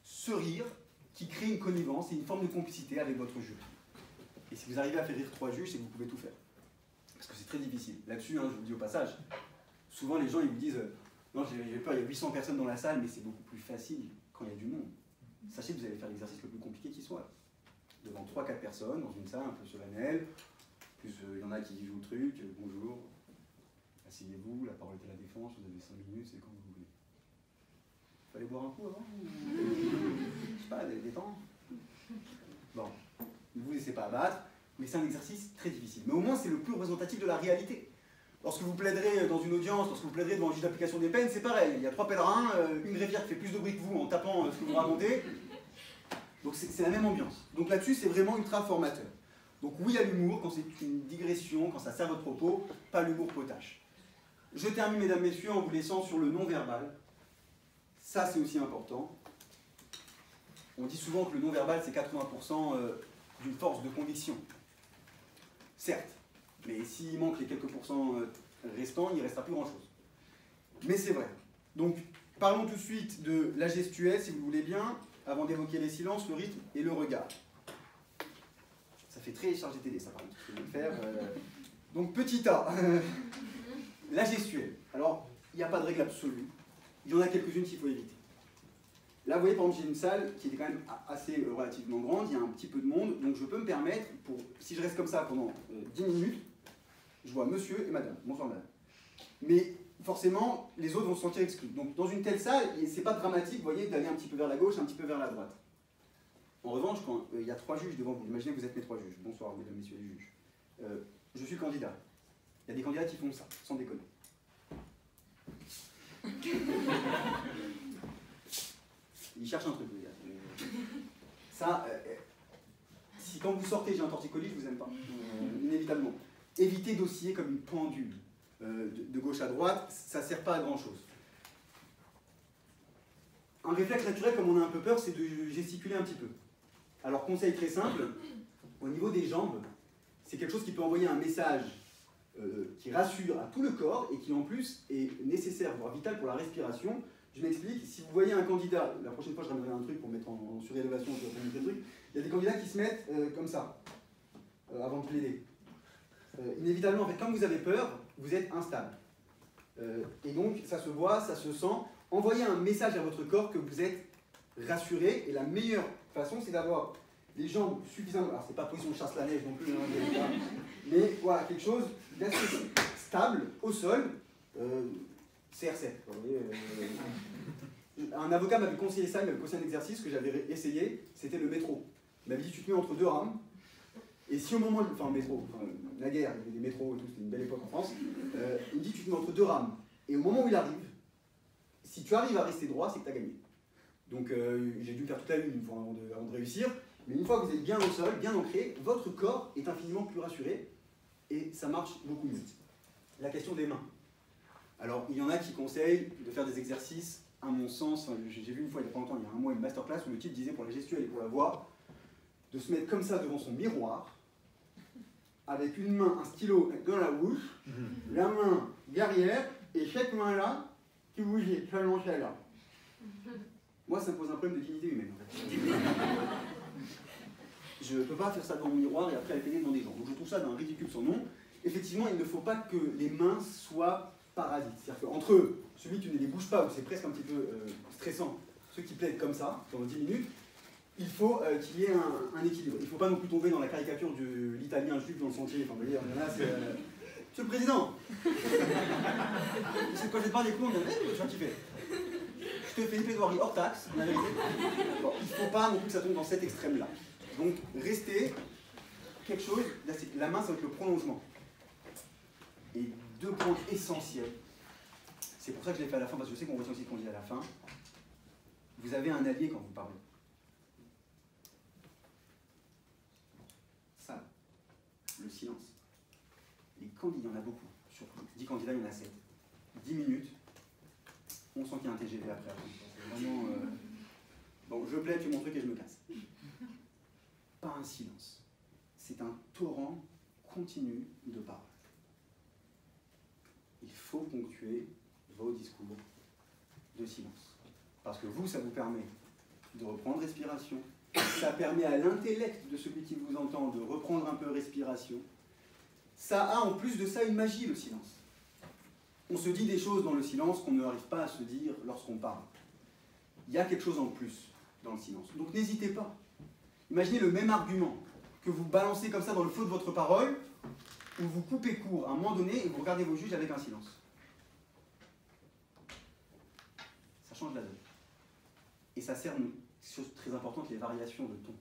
ce rire qui crée une connivence et une forme de complicité avec votre jeu. Et si vous arrivez à faire rire 3 juges, c'est que vous pouvez tout faire. Parce que c'est très difficile. Là-dessus, hein, je vous le dis au passage, souvent les gens ils vous disent non, j'ai peur, il y a 800 personnes dans la salle, mais c'est beaucoup plus facile quand il y a du monde. Sachez que vous allez faire l'exercice le plus compliqué qui soit. Devant 3-4 personnes, dans une salle un peu solennelle, plus il y en a qui jouent le truc, bonjour, asseyez-vous, la parole est à la défense, vous avez 5 minutes, c'est quand vous voulez. Fallait boire un coup avant je sais pas, détendre. Bon, ne vous laissez pas abattre, mais c'est un exercice très difficile. Mais au moins, c'est le plus représentatif de la réalité. Lorsque vous plaiderez dans une audience, lorsque vous plaiderez devant un juge d'application des peines, c'est pareil. Il y a 3 pèlerins, une greffière qui fait plus de bruit que vous en tapant ce que vous racontez. Donc c'est la même ambiance. Donc là-dessus, c'est vraiment ultra formateur. Donc oui à l'humour, quand c'est une digression, quand ça sert votre propos, pas l'humour potache. Je termine, mesdames, messieurs, en vous laissant sur le non-verbal. Ça, c'est aussi important. On dit souvent que le non-verbal, c'est 80% d'une force de conviction. Certes, mais s'il manque les quelques pourcents restants, il ne restera plus grand-chose. Mais c'est vrai. Donc, parlons tout de suite de la gestuelle, si vous voulez bien, avant d'évoquer les silences, le rythme et le regard. Ça fait très chargé télé, ça, par contre, ce que je vais faire. Donc, petit A, la gestuelle. Alors, il n'y a pas de règle absolue. Il y en a quelques-unes qu'il faut éviter. Là, vous voyez, par exemple, j'ai une salle qui était quand même assez relativement grande, il y a un petit peu de monde, donc je peux me permettre, si je reste comme ça pendant 10 minutes, je vois monsieur et madame, bonsoir madame. Mais forcément, les autres vont se sentir exclus. Donc dans une telle salle, c'est pas dramatique, vous voyez, d'aller un petit peu vers la gauche, un petit peu vers la droite. En revanche, quand il y a 3 juges devant vous, imaginez que vous êtes mes 3 juges, bonsoir mesdames, messieurs les juges, je suis candidat. Il y a des candidats qui font ça, sans déconner. Ils cherchent un truc, les gars. Ça, si quand vous sortez, j'ai un torticolis, je vous aime pas, inévitablement. Évitez d'osciller comme une pendule, de gauche à droite, ça ne sert pas à grand chose. Un réflexe naturel, comme on a un peu peur, c'est de gesticuler un petit peu. Alors, conseil très simple, au niveau des jambes, c'est quelque chose qui peut envoyer un message qui rassure à tout le corps et qui en plus est nécessaire, voire vital pour la respiration. Je m'explique, si vous voyez un candidat, la prochaine fois je ramènerai un truc pour mettre en surélévation, je vais mettre des trucs, il y a des candidats qui se mettent comme ça, avant de plaider. Inévitablement, en fait, quand vous avez peur, vous êtes instable. Et donc, ça se voit, ça se sent. Envoyez un message à votre corps que vous êtes rassuré, et la meilleure façon, c'est d'avoir les jambes suffisamment... Alors, c'est pas position chasse-la-neige non plus, hein, mais voilà, quelque chose d'assez stable, au sol, CR7. Un avocat m'avait conseillé ça, il m'avait conseillé un exercice que j'avais essayé, c'était le métro. Il m'avait dit, tu te mets entre 2 rames, et si au moment, enfin métro, la guerre, il y avait des métros et tout, c'était une belle époque en France, il me dit, tu te mets entre 2 rames, et au moment où il arrive, si tu arrives à rester droit, c'est que tu as gagné. Donc j'ai dû faire toute la lune une fois avant de réussir, mais une fois que vous êtes bien au sol, bien ancré, votre corps est infiniment plus rassuré, et ça marche beaucoup mieux. La question des mains. Alors, il y en a qui conseillent de faire des exercices, à mon sens, j'ai vu une fois il y a pas longtemps, il y a un mois, une masterclass où le type disait pour la gestuelle et pour la voix, de se mettre comme ça devant son miroir, avec une main, un stylo dans la bouche, la main derrière, et cette main-là, qui bougeait, seulement celle-là. Moi, ça me pose un problème de dignité humaine, en fait. Je ne peux pas faire ça devant mon miroir et après aller payer devant des gens. Donc je trouve ça d'un ridicule sans nom. Effectivement, il ne faut pas que les mains soient parasites. C'est-à-dire qu'entre eux, celui qui ne les bouge pas, ou c'est presque un petit peu stressant, ceux qui plaident comme ça, pendant 10 minutes, il faut qu'il y ait un équilibre. Il ne faut pas non plus tomber dans la caricature de l'italien juif dans le sentier. Enfin, vous voyez, là, c'est... Monsieur le Président, c'est quand je te parle des coups, on dit, tu vas kiffer. Je te fais une plaidoirie hors taxe, bon, il ne faut pas non plus que ça tombe dans cet extrême-là. Donc, restez quelque chose, la main, ça va être le prolongement. Et 2 points essentiels. C'est pour ça que je l'ai fait à la fin, parce que je sais qu'on retient aussi qu'on dit à la fin. Vous avez un allié quand vous parlez. Ça, le silence. Les candidats, il y en a beaucoup. Sur 10 candidats, il y en a 7. 10 minutes, on sent qu'il y a un TGV après. C'est vraiment... Bon, je plaide, tu mon truc et je me casse. Pas un silence. C'est un torrent continu de paroles. Il faut ponctuer vos discours de silence. Parce que vous, ça vous permet de reprendre respiration. Ça permet à l'intellect de celui qui vous entend de reprendre un peu respiration. Ça a en plus de ça une magie, le silence. On se dit des choses dans le silence qu'on n'arrive pas à se dire lorsqu'on parle. Il y a quelque chose en plus dans le silence. Donc n'hésitez pas. Imaginez le même argument que vous balancez comme ça dans le flot de votre parole, où vous coupez court à un moment donné et vous regardez vos juges avec un silence. Ça change la donne. Et ça sert une chose très importante, les variations de ton.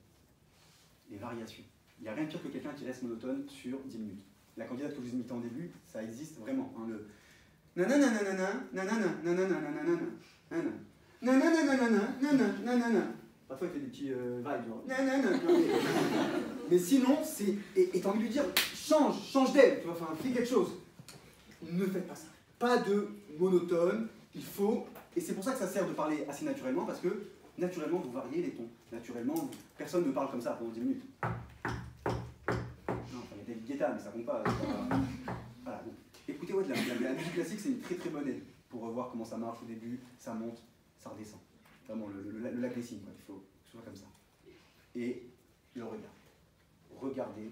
Les variations. Il n'y a rien de pire que quelqu'un qui reste monotone sur 10 minutes. La candidate que je vous imitais en début, ça existe vraiment. Hein, le nanana nanana nanana nanana nanana nanana nanana. Parfois il fait des petits vibes genre nanana. Mais sinon, c'est. Et t'as envie de lui dire change d'aile, tu vois, enfin, fais quelque chose. Ne faites pas ça. Pas de monotone, il faut. Et c'est pour ça que ça sert de parler assez naturellement, parce que naturellement vous variez les tons. Naturellement, personne ne parle comme ça pendant 10 minutes. Non, enfin, il y a des guetta, mais ça compte pas. Voilà, bon. Écoutez, ouais, la musique classique, c'est une très très bonne aide pour voir comment ça marche au début, ça monte, ça redescend. Vraiment, le lac des signes, quoi. Il faut que ce soit comme ça. Et le regard. Regardez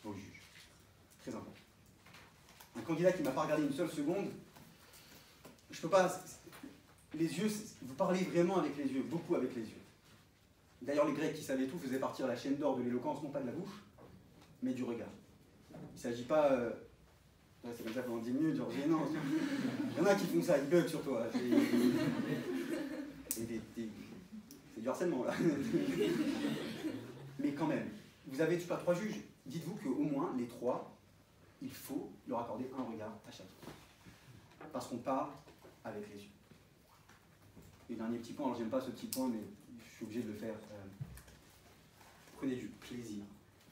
vos juges. Très important. Un candidat qui ne m'a pas regardé une seule seconde, je peux pas. Les yeux, vous parlez vraiment avec les yeux, beaucoup avec les yeux. D'ailleurs, les Grecs qui savaient tout faisaient partir la chaîne d'or de l'éloquence, non pas de la bouche, mais du regard. Il ne s'agit pas. C'est comme ça pendant 10 minutes, genre gênant. Il y en a qui font ça, ils bug sur toi. C'est du harcèlement, là. Mais quand même, vous avez, je sais pas, 3 juges. Dites-vous qu'au moins, les 3, il faut leur accorder un regard à chacun. Parce qu'on parle avec les yeux. Et dernier petit point, alors j'aime pas ce petit point, mais je suis obligé de le faire. Prenez du plaisir.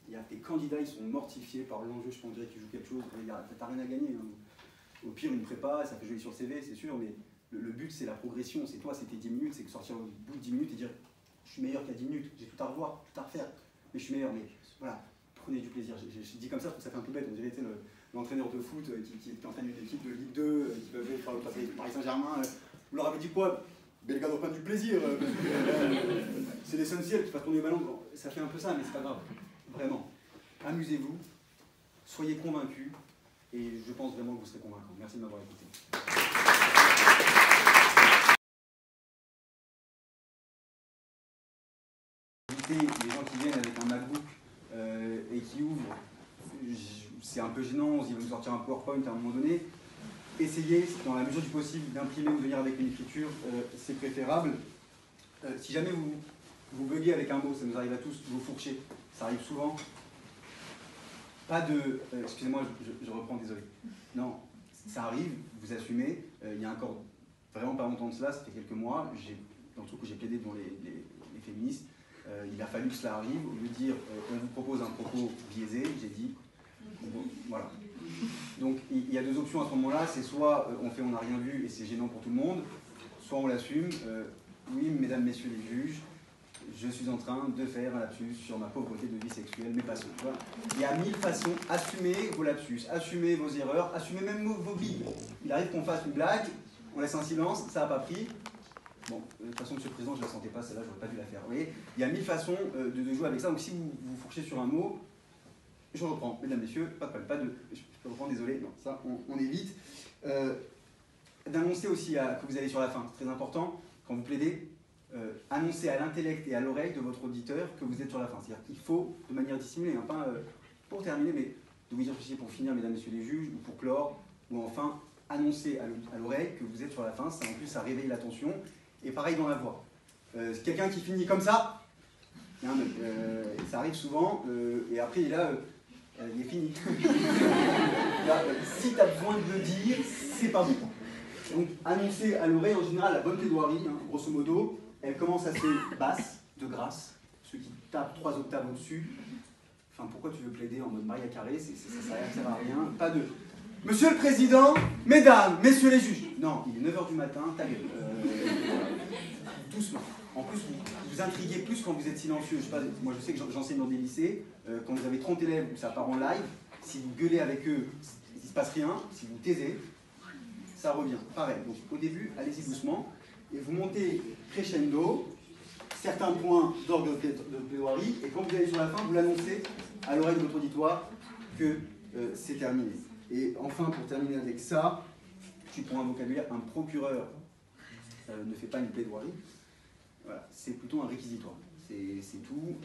Il y a des candidats, ils sont mortifiés par l'enjeu, je pense, qu'ils jouent quelque chose. T'as rien à gagner. Hein. Au pire, une prépa, ça fait joli sur le CV, c'est sûr, mais le but, c'est la progression. C'est toi, c'était 10 minutes, c'est que sortir au bout de 10 minutes et dire je suis meilleur qu'il y a 10 minutes, j'ai tout à revoir, tout à refaire, mais je suis meilleur. Mais voilà, prenez du plaisir. Je dis comme ça, parce que ça fait un peu bête. On dirait l'entraîneur de foot qui entraîne une équipe de Ligue 2, qui peuvent faire le Paris Saint-Germain. Vous leur avez dit quoi? Mais les gars doivent prendre du plaisir. C'est l'essentiel, tu fasses tourner le ballon. Ça fait un peu ça, mais c'est pas grave. Vraiment. Amusez-vous, soyez convaincus, et je pense vraiment que vous serez convaincants. Merci de m'avoir écouté. Les gens qui viennent avec un MacBook et qui ouvrent, c'est un peu gênant, ils vont sortir un PowerPoint à un moment donné. Essayez, dans la mesure du possible, d'imprimer ou de venir avec une écriture, c'est préférable. Si jamais vous buguez avec un mot, ça nous arrive à tous, vous fourchez, ça arrive souvent. Pas de... excusez-moi, je reprends, désolé. Non, ça arrive, vous assumez. Il y a encore vraiment pas longtemps de cela, ça fait quelques mois, dans le truc où j'ai plaidé devant les féministes, il a fallu que cela arrive. Au lieu de dire on vous propose un propos biaisé, j'ai dit bon, voilà. Donc il y a 2 options à ce moment-là, c'est soit on fait on n'a rien vu et c'est gênant pour tout le monde, soit on l'assume. Oui, mesdames, messieurs les juges, je suis en train de faire un lapsus sur ma pauvreté de vie sexuelle, mais pas seul. Voilà. Il y a 1000 façons. Assumez vos lapsus, assumez vos erreurs, assumez même vos bides. Il arrive qu'on fasse une blague, on laisse un silence, ça n'a pas pris. Bon, de toute façon, monsieur le président, je ne la sentais pas, celle-là, j'aurais pas dû la faire. Vous voyez, il y a 1000 façons de jouer avec ça. Donc si vous fourchez sur un mot, je reprends. Mesdames, messieurs, pas de problème, je peux reprendre, désolé, non, ça, on évite. D'annoncer aussi que vous allez sur la fin, c'est très important. Quand vous plaidez, annoncer à l'intellect et à l'oreille de votre auditeur que vous êtes sur la fin. C'est-à-dire qu'il faut, de manière dissimulée, hein, pas pour terminer, mais de vous dire ceci pour finir, mesdames, messieurs les juges, ou pour clore, ou enfin annoncer à l'oreille que vous êtes sur la fin. Ça, en plus, ça réveille l'attention. Et pareil dans la voix. Quelqu'un qui finit comme ça, ça arrive souvent, et après il est là, il est fini. Là, si tu as besoin de le dire, c'est pas bon. Donc annoncer à l'oreille, en général, la bonne plaidoirie, hein, grosso modo, elle commence assez basse, de grâce, ceux qui tapent 3 octaves au-dessus. Enfin, pourquoi tu veux plaider en mode Maria Carré, ça sert à rien. Pas de « Monsieur le Président, Mesdames, Messieurs les juges ». Non, il est 9h du matin, ta gueule. Doucement. En plus, vous intriguez plus quand vous êtes silencieux. Je sais pas, moi, je sais que j'enseigne dans des lycées. Quand vous avez 30 élèves où ça part en live, si vous gueulez avec eux, il ne se passe rien. Si vous taisez, ça revient. Pareil. Donc, au début, allez-y doucement. Et vous montez crescendo, certains points d'orgue de plaidoirie. Et quand vous allez sur la fin, vous l'annoncez à l'oreille de votre auditoire que c'est terminé. Et enfin, pour terminer avec ça, tu prends un vocabulaire, un procureur ne fait pas une plaidoirie. Voilà, c'est plutôt un réquisitoire. C'est tout.